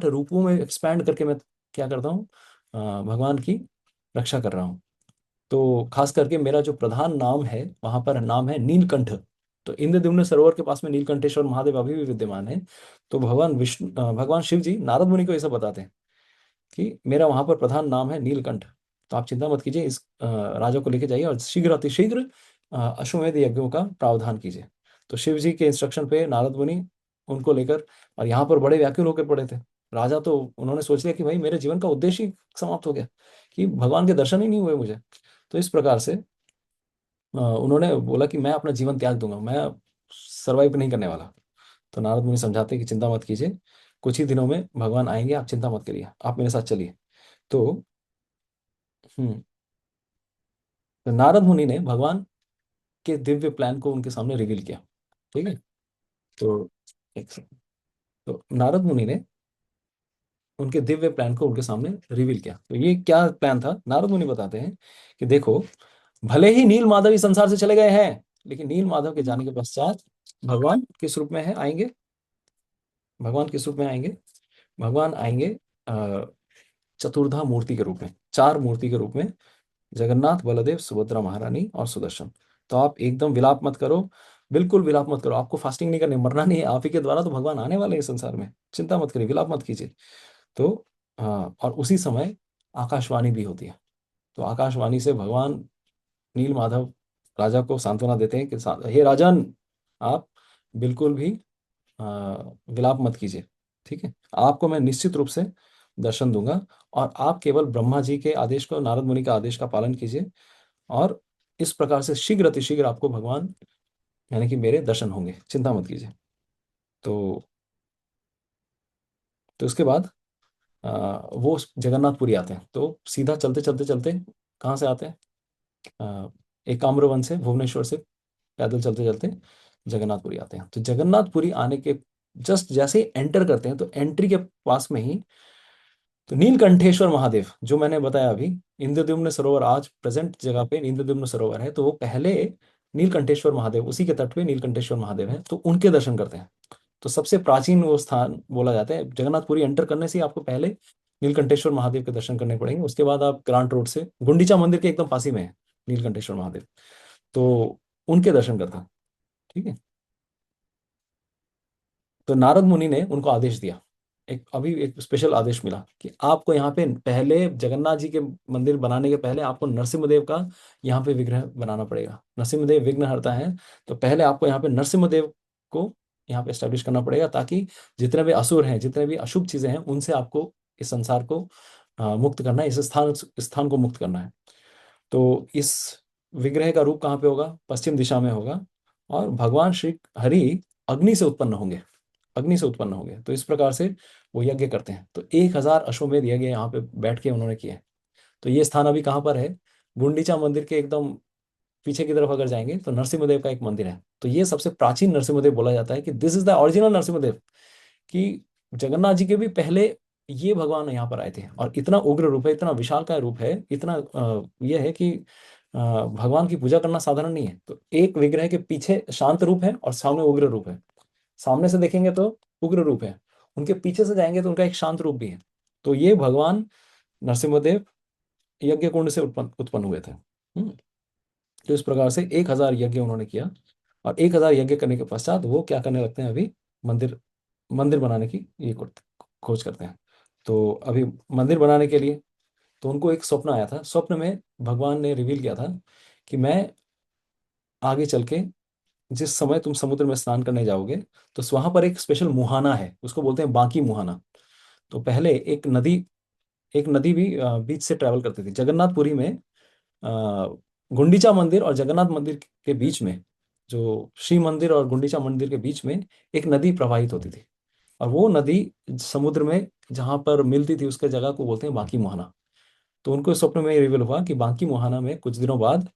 रूपों में एक्सपैंड करके मैं क्या करता हूँ, भगवान की रक्षा कर रहा हूँ। तो खास करके मेरा जो प्रधान नाम है वहां पर नाम है नीलकंठ। तो इंद्रद्युम्न सरोवर के पास में नीलकंठेश्वर महादेव अभी भी विद्यमान है। तो भगवान शिव जी नारद मुनि को ऐसा बताते हैं कि मेरा वहां पर प्रधान नाम है नीलकंठ। तो आप चिंता मत कीजिए, इस राजा को लेके जाइए और शीघ्र अतिशीघ्र अश्वमेध यज्ञों का प्रावधान कीजिए। तो शिव जी के इंस्ट्रक्शन पे नारद मुनि उनको लेकर, और यहाँ पर बड़े व्याकुल होकर पड़े थे। राजा तो उन्होंने सोच लिया कि भाई मेरे जीवन का उद्देश्य ही समाप्त हो गया, कि भगवान के दर्शन ही नहीं हुए मुझे। तो इस प्रकार से उन्होंने बोला कि मैं अपना जीवन त्याग दूंगा, मैं सरवाइव नहीं करने वाला। तो नारद मुनि समझाते कि चिंता मत कीजिए, कुछ ही दिनों में भगवान आएंगे, आप चिंता मत करिए, आप मेरे साथ चलिए। तो हम्म तो नारद मुनि ने भगवान के दिव्य प्लान को उनके सामने रिवील किया। ठीक है। तो एक सेकंड। तो नारद मुनि ने उनके दिव्य प्लान को उनके सामने रिवील किया। तो ये क्या प्लान था, नारद मुनि बताते हैं कि देखो, भले ही नील माधव इस संसार से चले गए हैं, लेकिन नील माधव के जाने के पश्चात भगवान किस रूप में है आएंगे? भगवान किस रूप में आएंगे? भगवान आएंगे चतुर्धा मूर्ति के रूप में, चार मूर्ति के रूप में, जगन्नाथ, बलदेव, सुभद्रा महारानी और सुदर्शन। तो आप एकदम विलाप मत करो, बिल्कुल विलाप मत करो, आपको फास्टिंग नहीं करनी, मरना नहीं है, आप ही के द्वारा तो भगवान आने वाले हैं इस संसार में, चिंता मत करिए, विलाप मत कीजिए। तो और उसी समय आकाशवाणी भी होती है। तो आकाशवाणी से भगवान नील माधव राजा को सांत्वना देते हैं कि हे राजन, आप बिल्कुल भी अ, विलाप मत कीजिए, ठीक है, आपको मैं निश्चित रूप से दर्शन दूंगा, और आप केवल ब्रह्मा जी के आदेश को, नारद मुनि का आदेश का पालन कीजिए, और इस प्रकार से शीघ्र अतिशीघ्र आपको भगवान यानी कि मेरे दर्शन होंगे, चिंता मत कीजिए। तो उसके बाद वो जगन्नाथपुरी आते हैं। तो सीधा चलते चलते चलते कहाँ से आते हैं? एकाम्रवन से, भुवनेश्वर से पैदल चलते चलते जगन्नाथपुरी आते हैं। तो जगन्नाथपुरी आने के जस्ट जैसे ही एंटर करते हैं, तो एंट्री के पास में ही तो नीलकंठेश्वर महादेव, जो मैंने बताया अभी, इंद्रद्युम्न सरोवर, आज प्रेजेंट जगह पे इंद्रद्युम्न सरोवर है, तो वो पहले नीलकंठेश्वर महादेव, उसी के तट पे नीलकंठेश्वर महादेव है, तो उनके दर्शन करते हैं। तो सबसे प्राचीन वो स्थान बोला जाता है। जगन्नाथपुरी एंटर करने से ही आपको पहले नीलकंठेश्वर महादेव के दर्शन करने पड़ेंगे, उसके बाद आप ग्रांट रोड से गुंडीचा मंदिर के एकदम पास ही में है नीलकंठेश्वर महादेव, तो उनके दर्शन करता है, ठीक है। तो नारद मुनि ने उनको आदेश दिया, एक स्पेशल आदेश मिला कि आपको यहाँ पे पहले जगन्नाथ जी के मंदिर बनाने के पहले आपको नरसिम्हदेव का यहाँ पे विग्रह बनाना पड़ेगा। नरसिम्हदेव विघ्नहर्ता है, तो पहले आपको यहाँ पे नरसिम्हदेव को यहाँ पे एस्टेब्लिश करना पड़ेगा, ताकि जितने भी असुर हैं, जितने भी अशुभ चीजें हैं, उनसे आपको इस संसार को मुक्त करना है, इस स्थान को मुक्त करना है। तो इस विग्रह का रूप कहाँ पे होगा? पश्चिम दिशा में होगा, और भगवान श्री हरि अग्नि से उत्पन्न होंगे, अग्नि से उत्पन्न होंगे। तो इस प्रकार से वो यज्ञ करते हैं। तो 1000 अश्वमेध यज्ञ यहाँ पे बैठ के उन्होंने किए। तो ये स्थान अभी कहाँ पर है? गुंडीचा मंदिर के एकदम पीछे की तरफ अगर जाएंगे तो नरसिम्हदेव का एक मंदिर है। तो ये सबसे प्राचीन नरसिम्हदेव बोला जाता है कि this is the original Narasimhadeva, कि जगन्नाथ जी के भी पहले ये भगवान यहाँ पर आए थे। और इतना उग्र रूप है, इतना विशालकाय रूप है, इतना ये है कि भगवान की पूजा करना साधारण नहीं है। तो एक विग्रह के पीछे शांत रूप है और सामने उग्र रूप है। सामने से देखेंगे तो उग्र रूप है, उनके पीछे से जाएंगे तो उनका एक शांत रूप भी है। तो ये भगवान नरसिम्हदेव यज्ञ कुंड से उत्पन्न हुए थे। तो इस प्रकार से 1000 यज्ञ उन्होंने किया, और 1000 यज्ञ करने के पश्चात वो क्या करने लगते हैं? अभी मंदिर मंदिर बनाने की ये खोज करते हैं। तो अभी मंदिर बनाने के लिए तो उनको एक स्वप्न आया था। स्वप्न में भगवान ने रिवील किया था कि मैं आगे चल के, जिस समय तुम समुद्र में स्नान करने जाओगे, तो वहां पर एक स्पेशल मुहाना है, उसको बोलते हैं बांकी मुहाना। तो पहले एक नदी भी बीच से ट्रेवल करती थी जगन्नाथपुरी में। गुंडीचा मंदिर और जगन्नाथ मंदिर के बीच में, जो श्री मंदिर और गुंडीचा मंदिर के बीच में एक नदी प्रवाहित होती थी, और वो नदी समुद्र में जहां पर मिलती थी उसके जगह को बोलते हैं बांकी मुहाना। तो उनको स्वप्न में रिवील हुआ कि बांकी मुहाना में कुछ दिनों बाद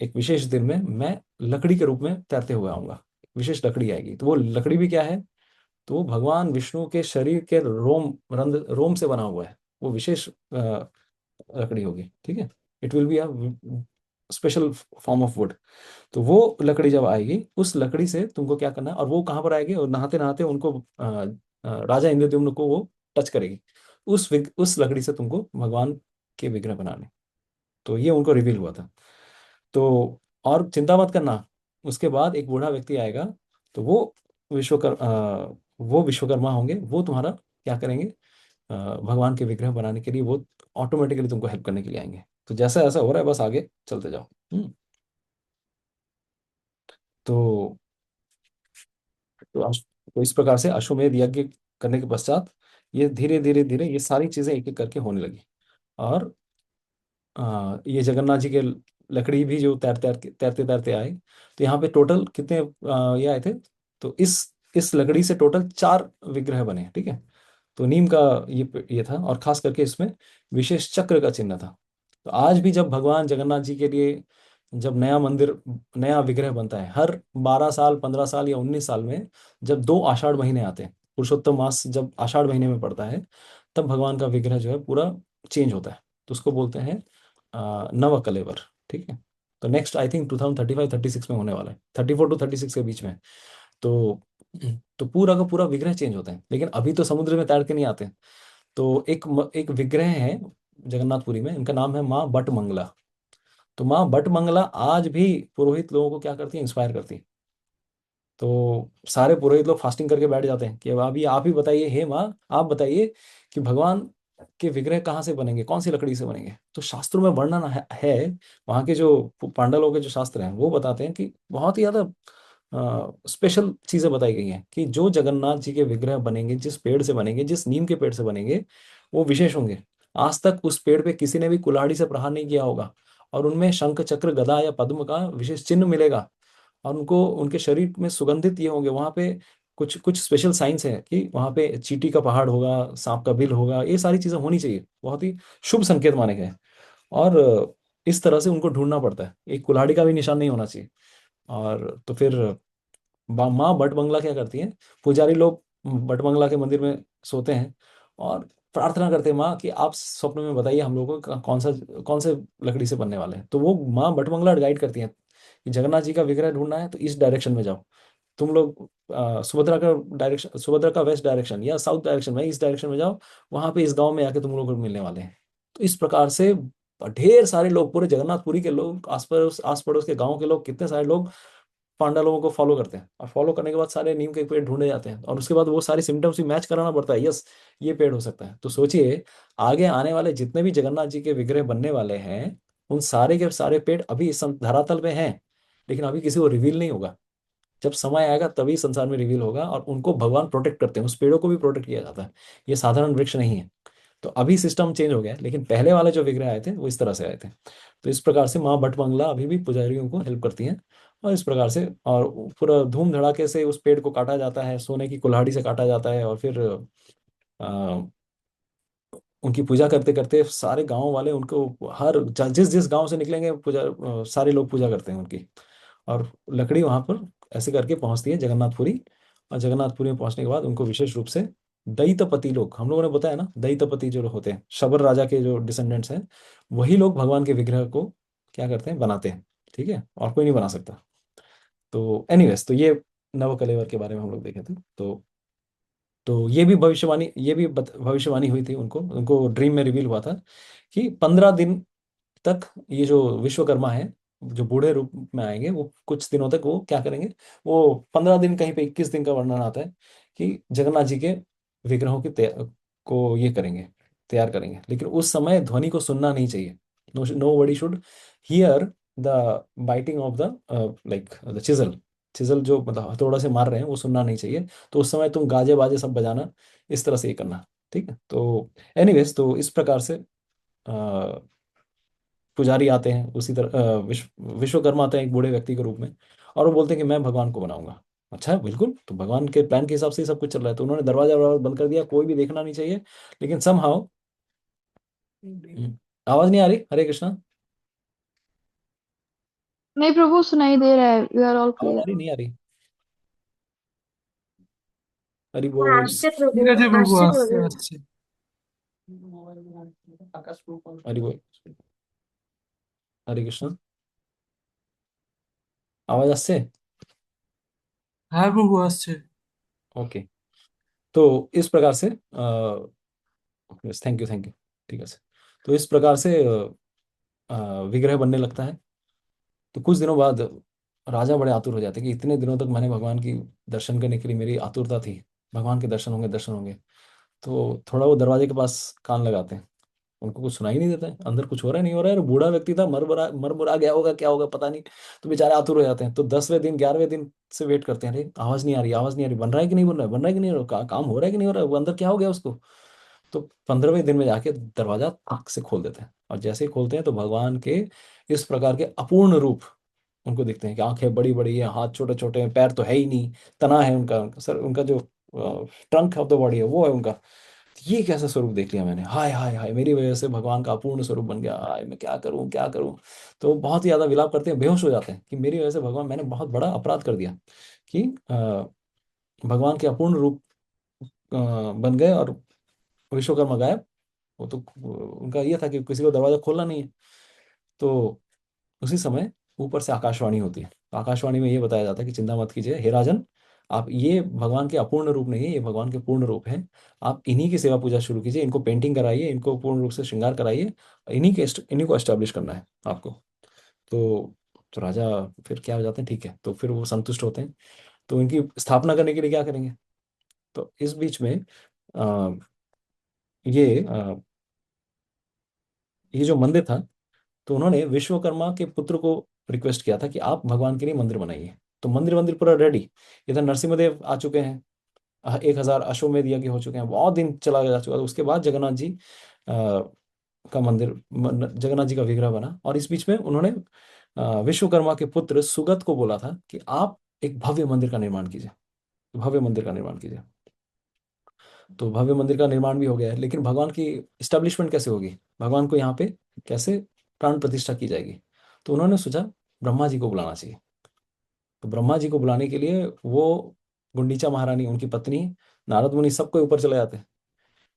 एक विशेष दिन में मैं लकड़ी के रूप में तैरते हुए आऊंगा, विशेष लकड़ी आएगी। तो वो लकड़ी भी क्या है? तो वो भगवान विष्णु के शरीर के रोम से बना हुआ है, वो विशेष लकड़ी होगी, ठीक है। It will be a special form of would. तो वो लकड़ी जब आएगी, उस लकड़ी से तुमको क्या करना है, और वो कहाँ पर आएगी, और नहाते नहाते उनको राजा इंद्रद्युम्न को वो टच करेगी, उस लकड़ी से तुमको भगवान के विग्रह बनाने। तो ये उनको रिवील हुआ था। तो और चिंता मत करना, उसके बाद एक बूढ़ा व्यक्ति आएगा, तो वो विश्वकर्मा होंगे, वो तुम्हारा क्या करेंगे? भगवान के विग्रह बनाने के लिए वो ऑटोमेटिकली तुमको हेल्प करने के लिए आएंगे। तो जैसा ऐसा हो रहा है, बस आगे चलते जाओ। तो तो इस प्रकार से अश्वमेध यज्ञ करने के पश्चात ये धीरे धीरे धीरे ये सारी चीजें एक एक करके होने लगी। और ये जगन्नाथ जी के लकड़ी भी जो तैरते तैरते आए। तो यहाँ पे टोटल कितने ये आए थे? तो इस लकड़ी से टोटल 4 विग्रह बने, ठीक है। तो नीम का ये था, और खास करके इसमें विशेष चक्र का चिन्ह था। तो आज भी जब भगवान जगन्नाथ जी के लिए जब नया मंदिर, नया विग्रह बनता है, हर 12 साल, 15 साल या 19 साल में, जब 2 आषाढ़ महीने आते हैं, पुरुषोत्तम मास जब आषाढ़ महीने में पड़ता है, तब भगवान का विग्रह जो है पूरा चेंज होता है, तो उसको बोलते हैं नवकलेवर। ठीक है, तो नेक्स्ट आई थिंक 2035-36 में होने वाला है, 34 to 36 के बीच में। तो पूरा का पूरा विग्रह चेंज होता है, लेकिन अभी तो समुद्र में तैर के नहीं आते। तो एक विग्रह है जगन्नाथपुरी में, इनका नाम है माँ बट मंगला। तो माँ बट मंगला आज भी पुरोहित लोगों को क्या करती है, इंस्पायर करती है। तो सारे पुरोहित लोग फास्टिंग करके बैठ जाते हैं कि अब अभी आप ही बताइए, हे माँ आप बताइए कि भगवान के विग्रह कहाँ से बनेंगे, कौन सी लकड़ी से बनेंगे। तो शास्त्रों में वर्णन है वहाँ के जो पांडवों के जो शास्त्र हैं वो बताते हैं कि बहुत ही ज्यादा स्पेशल चीजें बताई गई हैं कि जो जगन्नाथ जी के विग्रह बनेंगे, जिस पेड़ से बनेंगे, जिस नीम के पेड़ से बनेंगे, वो विशेष होंगे। आज तक उस पेड़ पे किसी ने भी कुल्हाड़ी से प्रहार नहीं किया होगा, और उनमें शंख चक्र गदा या पद्म का विशेष चिन्ह मिलेगा, और उनको उनके शरीर में सुगंधित ये होंगे। वहां पे कुछ कुछ स्पेशल साइंस है कि वहां पे चींटी का पहाड़ होगा, सांप का बिल होगा, ये सारी चीजें होनी चाहिए, बहुत ही शुभ संकेत माने गए हैं। और इस तरह से उनको ढूंढना पड़ता है, एक कुल्हाड़ी का भी निशान नहीं होना चाहिए। और तो फिर माँ बट बंगला क्या करती है, पुजारी लोग बट बंगला के मंदिर में सोते हैं और प्रार्थना करते हैं, माँ कि आप स्वप्न में बताइए हम लोगों को कौन से लकड़ी से बनने वाले हैं। तो वो माँ बट बंगला गाइड करती हैं कि जगन्नाथ जी का विग्रह ढूंढना है तो इस डायरेक्शन में जाओ, तुम लोग सुभद्रा का वेस्ट डायरेक्शन या साउथ डायरेक्शन में, इस डायरेक्शन में जाओ, वहां पे इस गांव में आके तुम लोग को मिलने वाले हैं। तो इस प्रकार से ढेर सारे लोग, पूरे जगन्नाथपुरी के लोग, आस पड़ोस के गांव के लोग, कितने सारे लोग पांडा लोगों को फॉलो करते हैं, और फॉलो करने के बाद सारे नीम के पेड़ ढूंढे जाते हैं, और उसके बाद वो सारे सिम्टम्स भी मैच कराना पड़ता है, यस ये पेड़ हो सकता है। तो सोचिए, आगे आने वाले जितने भी जगन्नाथ जी के विग्रह बनने वाले हैं, उन सारे के सारे पेड़ अभी इस धरातल पे हैं, लेकिन अभी किसी को रिवील नहीं होगा। जब समय आएगा तभी संसार में रिवील होगा, और उनको भगवान प्रोटेक्ट करते हैं, उस पेड़ों को भी प्रोटेक्ट किया जाता है, ये साधारण वृक्ष नहीं है। तो अभी सिस्टम चेंज हो गया है, लेकिन पहले वाले जो विग्रह आए थे वो इस तरह से आए थे। तो इस प्रकार से माँ बट मंगला अभी भी पुजारियों को हेल्प करती हैं, और इस प्रकार से, और पूरा धूम धड़ाके से उस पेड़ को काटा जाता है, सोने की कुल्हाड़ी से काटा जाता है, और फिर उनकी पूजा करते करते सारे गांव वाले उनको, जिस जिस गांव से निकलेंगे सारे लोग पूजा करते हैं उनकी। और लकड़ी वहां पर ऐसे करके पहुंचती है जगन्नाथपुरी, और जगन्नाथपुरी में पहुंचने के बाद उनको विशेष रूप से दैतपति लोग, हम लोगों ने बताया ना, दैतपति जो होते हैं शबर राजा के जो डिसेंडेंट्स हैं, वही लोग भगवान के विग्रह को क्या करते हैं, बनाते हैं। ठीक है, और कोई नहीं बना सकता। तो एनीवेज, तो ये नवकलेवर के बारे में हम लोग देखे थे। तो ये भी भविष्यवाणी हुई थी, उनको उनको ड्रीम में रिवील हुआ था कि 15 दिन तक ये जो विश्वकर्मा है, जो बूढ़े रूप में आएंगे, वो कुछ दिनों तक वो क्या करेंगे, वो 15 दिन, कहीं पे 21 दिन का वर्णन आता है कि जगन्नाथ जी के विग्रहों की को ये करेंगे, तैयार करेंगे। लेकिन उस समय ध्वनि को सुनना नहीं चाहिए, nobody should hear the biting of the like the chisel, chisel जो मतलब हथौड़ा से मार रहे हैं वो सुनना नहीं चाहिए। तो उस समय तुम गाजे बाजे सब बजाना, इस तरह से ये करना। ठीक है, तो एनीवेज, तो इस प्रकार से पुजारी आते हैं, उसी तरह विश्वकर्मा आते हैं एक बूढ़े व्यक्ति के रूप में, और वो बोलते हैं कि मैं भगवान को बनाऊंगा। अच्छा है, बिल्कुल, तो भगवान के प्लान के हिसाब से ही सब कुछ चल रहा है। तो उन्होंने दरवाजा वरवाजा बंद कर दिया, कोई भी देखना नहीं चाहिए, लेकिन समहाउ आवाज नहीं आ रही, हरे कृष्णा। नहीं प्रभु, सुनाई दे रहा है, वी आर ऑल आवाज आ क्लियर। रही, नहीं आ रही? हरि हाँ, बोल। আসছে ঠিক প্রভু, আছে প্রভু, আসছে আসছে প্রভু। আসছে। हरि बोल, हरे कृष्णा, आवाज আসছে? হ্যাঁ প্রভু, আসছে। ओके, तो इस प्रकार से थैंक यू, थैंक यू। ठीक है सर। तो इस प्रकार से विग्रह बनने लगता है। तो कुछ दिनों बाद राजा बड़े आतुर हो जाते हैं कि इतने दिनों तक मैंने भगवान की दर्शन करने के लिए मेरी आतुरता थी, भगवान के दर्शन होंगे, दर्शन होंगे। तो थोड़ा वो दरवाजे के पास कान लगाते हैं, उनको कुछ सुनाई नहीं देता है, अंदर कुछ हो रहा है, नहीं हो रहा है, और बूढ़ा व्यक्ति था, मर मुरा गया होगा, क्या होगा पता नहीं। तो बेचारे आतुर हो जाते हैं। तो 10वें दिन 11वें दिन से वेट करते हैं, अरे आवाज नहीं आ रही, आवाज नहीं आ रही, बन रहा है कि नहीं बन रहा है, बन रहा है कि नहीं हो रहा, काम हो रहा है कि नहीं हो रहा है, वो अंदर क्या हो गया उसको। तो 15वें दिन में जाके दरवाजा ताक से खोल देते हैं, और जैसे ही खोलते हैं तो भगवान के इस प्रकार के अपूर्ण रूप उनको दिखते हैं कि आंखें बड़ी बड़ी हैं, हाथ छोटे छोटे हैं, पैर तो है ही नहीं, तना है उनका सर, उनका जो ट्रंक ऑफ द बॉडी है वो है उनका। ये कैसा स्वरूप देख लिया मैंने, हाय हाय हाय, मेरी वजह से भगवान का अपूर्ण स्वरूप बन गया, हाय मैं क्या करूं, क्या करूं। तो बहुत ही ज्यादा विलाप करते हैं, बेहोश हो जाते हैं कि मेरी वजह से भगवान, मैंने बहुत बड़ा अपराध कर दिया कि भगवान के अपूर्ण रूप बन गए, और विश्वकर्मा गायब। वो तो उनका ये था कि किसी को दरवाजा खोलना नहीं है। तो उसी समय ऊपर से आकाशवाणी होती है। तो आकाशवाणी में ये बताया जाता है कि चिंता मत कीजिए हे राजन, आप ये भगवान के अपूर्ण रूप नहीं है, ये भगवान के पूर्ण रूप हैं। आप इन्हीं की सेवा पूजा शुरू कीजिए, इनको पेंटिंग कराइए, इनको पूर्ण रूप से श्रृंगार कराइए, इन्हीं को एस्टेब्लिश करना है आपको। तो राजा फिर क्या हो जाते हैं, ठीक है, तो फिर वो संतुष्ट होते हैं। तो इनकी स्थापना करने के लिए क्या करेंगे? तो इस बीच में आ, ये आ, ये जो मंदिर था, तो उन्होंने विश्वकर्मा के पुत्र को रिक्वेस्ट किया था कि आप भगवान के लिए मंदिर बनाइए। तो मंदिर मंदिर पूरा रेडी। इधर नरसिम्हदेव आ चुके हैं, 1000 अश्वमेध यज्ञ हो चुके हैं, बहुत दिन चला जा चुका है। उसके बाद जगन्नाथ जी का मंदिर, जगन्नाथ जी का विग्रह बना। और इस बीच में उन्होंने विश्वकर्मा के पुत्र सुगत को बोला था कि आप एक भव्य मंदिर का निर्माण कीजिए, भव्य मंदिर का निर्माण कीजिए। तो भव्य मंदिर का निर्माण भी हो गया है, लेकिन भगवान की इस्टेब्लिशमेंट कैसे होगी, भगवान को यहाँ पे कैसे प्राण प्रतिष्ठा की जाएगी? तो उन्होंने सोचा ब्रह्मा जी को बुलाना चाहिए। तो ब्रह्मा जी को बुलाने के लिए वो गुंडीचा महारानी, उनकी पत्नी, नारद मुनि, सबको ऊपर चले जाते हैं।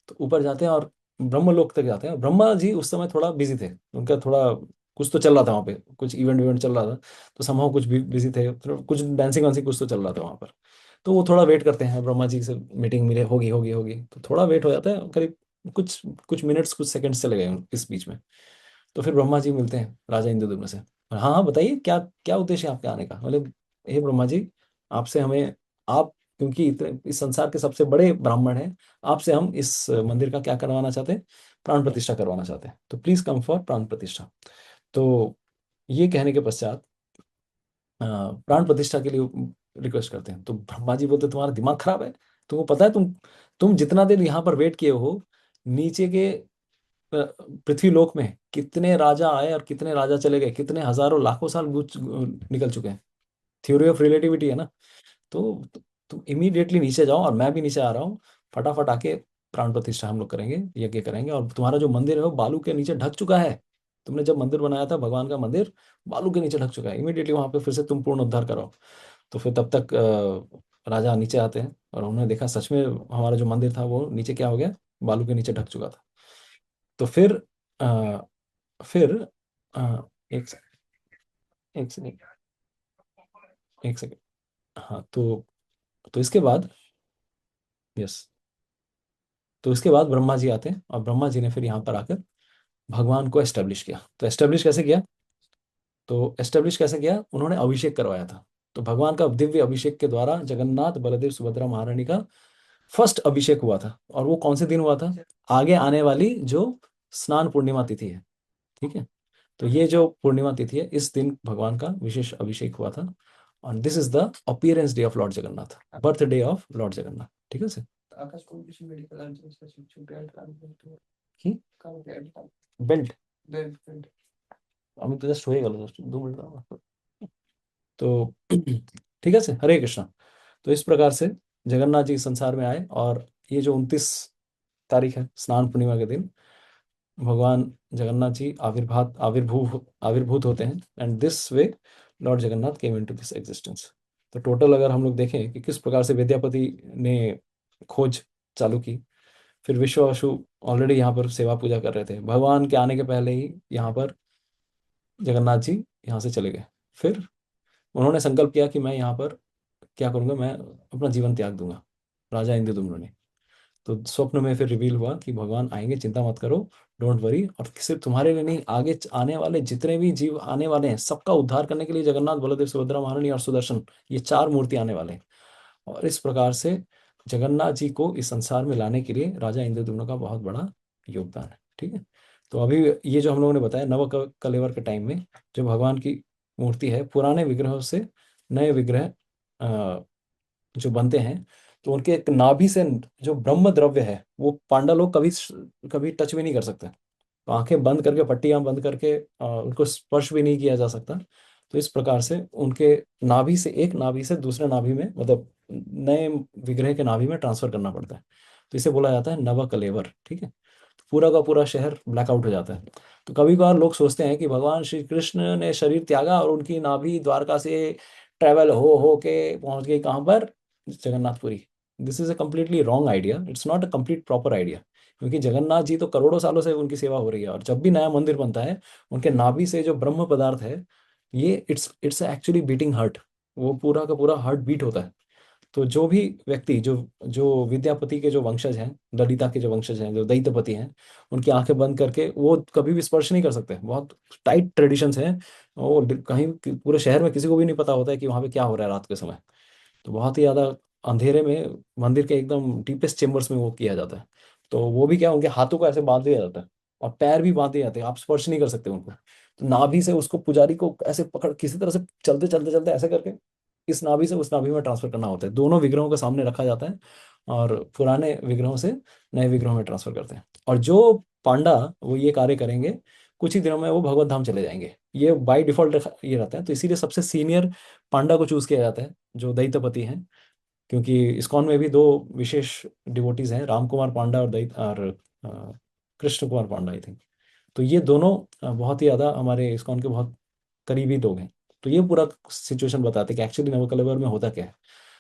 तो ऊपर जाते हैं और ब्रह्मलोक तक जाते हैं। ब्रह्मा जी उस समय थोड़ा बिजी थे, उनका थोड़ा कुछ तो चल रहा था वहाँ पे, कुछ इवेंट चल रहा था। तो समहाउ कुछ भी बिजी थे, तो कुछ डांसिंग वांसिंग कुछ तो चल रहा था वहाँ पर। तो वो थोड़ा वेट करते हैं, ब्रह्मा जी से मीटिंग मिले, होगी होगी होगी, तो थोड़ा वेट हो जाता है, करीब कुछ कुछ मिनट्स, कुछ सेकंड्स चले गए इस बीच में। तो फिर ब्रह्मा जी मिलते हैं राजा इंद्रद्युम्न से। हाँ हाँ बताइए, क्या क्या उद्देश्य है आपके आने का? बोले हे ब्रह्मा जी, आपसे हमें, आप क्योंकि इतने इस संसार के सबसे बड़े ब्राह्मण हैं, आपसे हम इस मंदिर का क्या करवाना चाहते हैं? प्राण प्रतिष्ठा करवाना चाहते हैं। तो प्लीज कम फॉर प्राण प्रतिष्ठा। तो ये कहने के पश्चात प्राण प्रतिष्ठा के लिए रिक्वेस्ट करते हैं। तो ब्रह्मा जी बोलते तुम्हारा दिमाग खराब है, तुमको पता है तुम जितना देर यहाँ पर वेट किए हो, नीचे के पृथ्वी लोक में कितने राजा आए और कितने राजा चले गए, कितने हजारों लाखों साल निकल चुके हैं। थ्योरी ऑफ रिलेटिविटी है ना। तो तुम इमीडिएटली नीचे जाओ, और मैं भी नीचे आ रहा हूँ, फटाफट आके प्राण प्रतिष्ठा हम लोग करेंगे, यज्ञ करेंगे। और तुम्हारा जो मंदिर है वो बालू के नीचे ढक चुका है। तुमने जब मंदिर बनाया था, भगवान का मंदिर बालू के नीचे ढक चुका है, इमीडिएटली वहां पे फिर से तुम पूर्ण उद्धार करो। तो फिर तब तक राजा नीचे आते हैं और उन्होंने देखा सच में हमारा जो मंदिर था वो नीचे क्या हो गया, बालू के नीचे ढक चुका था। तो अ, फिर एक सेकंड, एक सेकंड, एक सेकंड। हाँ, तो इसके बाद, यस, तो इसके बाद ब्रह्मा जी आते हैं, और ब्रह्मा जी ने फिर यहाँ पर आकर भगवान को एस्टेब्लिश किया। तो एस्टेब्लिश कैसे किया? तो एस्टेब्लिश कैसे किया? उन्होंने अभिषेक करवाया था। तो भगवान का दिव्य अभिषेक के द्वारा जगन्नाथ बलदेव सुभद्रा महारानी का फर्स्ट अभिषेक हुआ था। और वो कौन से दिन हुआ था? आगे आने वाली जो स्नान पूर्णिमा तिथि है, ठीक है, तो ये जो पूर्णिमा तिथि है, इस दिन भगवान का विशेष अभिषेक हुआ था। और this is the appearance day of Lord Jagannath, birth day of Lord Jagannath, ठीक है सर। बेल्ट আমি তো জাস্ট হয়ে গেল, জাস্ট 2 मिनट দাও। तो ठीक है सर, हरे कृष्णा। तो इस प्रकार से जगन्नाथ जी इस संसार में आए, और ये जो 29 तारीख है, स्नान पूर्णिमा के दिन, भगवान जगन्नाथ जी आविर्भूत होते हैं। And this way Lord Jagannath came into this existence. तो टोटल अगर हम लोग देखें कि किस प्रकार से विद्यापति ने खोज चालू की, फिर विश्वावसु ऑलरेडी यहाँ पर सेवा पूजा कर रहे थे, भगवान के आने के पहले ही यहाँ पर जगन्नाथ जी यहाँ से चले गए। फिर उन्होंने संकल्प किया कि मैं यहाँ पर क्या करूँगा, मैं अपना जीवन त्याग दूंगा, राजा इंद्रद्युम्न ने। तो स्वप्न में फिर रिवील हुआ कि भगवान आएंगे, चिंता मत करो, डोंट वरी, और सिर्फ तुम्हारे लिए नहीं, आगे आने वाले जितने भी जीव आने वाले हैं सबका उद्धार करने के लिए जगन्नाथ बलदेव सुभद्रा महारानी और सुदर्शन, ये 4 मूर्ति आने वाले हैं। और इस प्रकार से जगन्नाथ जी को इस संसार में लाने के लिए राजा इंद्रद्युम्न का बहुत बड़ा योगदान है, ठीक है। तो अभी ये जो हम लोगों ने बताया, कलेवर के टाइम में जो भगवान की मूर्ति है, पुराने विग्रहों से नए विग्रह जो बनते हैं, तो उनके एक नाभि से जो ब्रह्म द्रव्य है वो पांडा लोग कभी कभी टच भी नहीं कर सकते। तो आंखें बंद करके, पट्टियां बंद करके उनको स्पर्श भी नहीं किया जा सकता। तो इस प्रकार से उनके नाभि से, एक नाभि से दूसरे नाभि में, मतलब नए विग्रह के नाभि में ट्रांसफर करना पड़ता है। तो इसे बोला जाता है नव कलेवर, ठीक है। तो पूरा का पूरा शहर ब्लैकआउट हो जाता है। तो कभी कभार लोग सोचते हैं कि भगवान श्री कृष्ण ने शरीर त्यागा और उनकी नाभि द्वारका से ट्रेवल हो के पहुंच गई कहाँ पर? Jagannathpuri. This is a completely wrong idea. It's not a complete proper idea. क्योंकि जगन्नाथ जी तो करोड़ों सालों से उनकी सेवा हो रही है, और जब भी नया मंदिर बनता है उनके नाभि से जो ब्रह्म पदार्थ है, ये इट्स एक्चुअली बीटिंग हार्ट, वो पूरा का पूरा हार्ट बीट होता है। तो जो भी व्यक्ति जो जो विद्यापति के जो वंशज हैं, ललिता के जो वंशज हैं, जो दैत्यपति हैं, उनकी आंखें बंद करके वो कभी भी स्पर्श नहीं कर सकते। बहुत टाइट ट्रेडिशंस हैं, वो कहीं पूरे शहर में किसी को भी नहीं पता होता है कि वहाँ पे क्या हो रहा है रात के समय। तो बहुत ही ज़्यादा अंधेरे में मंदिर के एकदम डीपेस्ट चेम्बर्स में वो किया जाता है। तो वो भी क्या, उनके हाथों को ऐसे बांध दिया जाता है और पैर भी बांध दिए जाते हैं, आप स्पर्श नहीं कर सकते उनको। तो नाभि से उसको पुजारी को ऐसे पकड़, किसी तरह से चलते चलते चलते ऐसे करके इस नाभि से उस नाभि में ट्रांसफर करना होता है। दोनों विग्रहों के सामने रखा जाता है और पुराने विग्रहों से नए विग्रहों में ट्रांसफर करते हैं। और जो पांडा वो ये कार्य करेंगे, कुछ ही दिनों में वो भगवत धाम चले जाएंगे। ये बाय डिफॉल्ट ये रहता है। तो इसीलिए सबसे सीनियर पांडा को चूज किया जाता है, जो दैत्यपति हैं। क्योंकि इस्कॉन में भी दो विशेष डिवोटीज हैं, राम कुमार पांडा और कृष्ण कुमार पांडा, आई थिंक। तो ये दोनों बहुत ही ज़्यादा हमारे इस्कॉन के बहुत करीबी लोग हैं। तो ये पूरा सिचुएशन बताते हैं कि एक्चुअली नवकलेवर में होता क्या है।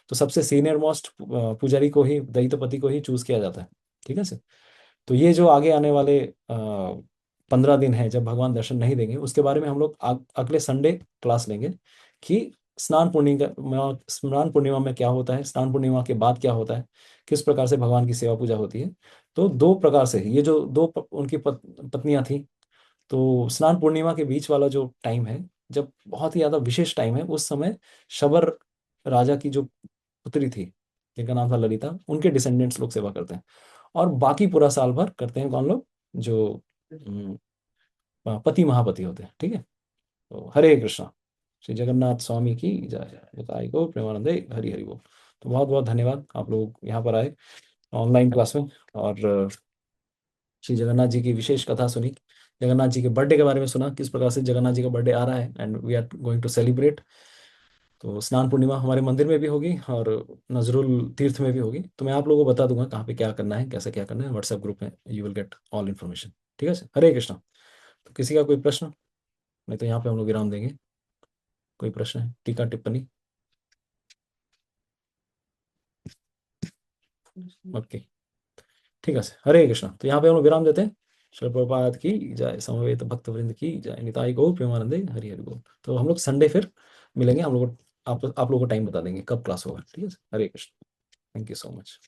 तो सबसे सीनियर मोस्ट पुजारी को ही, दैत्यपति को ही चूज किया जाता है। ठीक है सर। तो ये जो आगे आने वाले 15 दिन हैं जब भगवान दर्शन नहीं देंगे, उसके बारे में हम लोग अगले संडे क्लास लेंगे कि स्नान पूर्णिमा में क्या होता है, स्नान पूर्णिमा के बाद क्या होता है, किस प्रकार से भगवान की सेवा पूजा होती है। तो दो प्रकार से ये जो उनकी पत्नियां थी, तो स्नान पूर्णिमा के बीच वाला जो टाइम है, जब बहुत ही ज़्यादा विशेष टाइम है, उस समय शबर राजा की जो पुत्री थी जिनका नाम था ललिता, उनके डिसेंडेंट्स लोग सेवा करते हैं। और बाकी पूरा साल भर करते हैं कौन लोग, जो पति महापति होते हैं। ठीक है। तो हरे कृष्णा, श्री जगन्नाथ स्वामी की जय। बताई को प्रेमानंदे, हरि हरि बोल। तो बहुत बहुत धन्यवाद आप लोग यहाँ पर आए ऑनलाइन क्लास में, और श्री जगन्नाथ जी की विशेष कथा सुनी, जगन्नाथ जी के बर्थडे के बारे में सुना, किस प्रकार से जगन्नाथ जी का बर्थडे आ रहा है and we are going to celebrate. तो स्नान पूर्णिमा हमारे मंदिर में भी होगी और नजरुल तीर्थ में भी होगी। तो मैं आप लोगों को बता दूंगा कहाँ पे क्या करना है, कैसे क्या करना है, व्हाट्सएप ग्रुप में you will get all information. ठीक है सर। हरे कृष्णा। तो किसी का कोई प्रश्न? नहीं तो यहाँ पे हम लोग विराम देंगे। कोई प्रश्न है, टीका टिप्पणी? ओके, ठीक है सर। हरे कृष्णा। तो यहाँ पे हम लोग विराम देते हैं। श्रील प्रभुपाद की जय, समवेत भक्त वृंद की जय, निताई गौर प्रेमानंदे, हरि हरि बोल। तो हम लोग संडे फिर मिलेंगे। हम लोग आप लोगों को टाइम बता देंगे कब क्लास होगा। ठीक है sir. Hare Krishna. Thank you so much.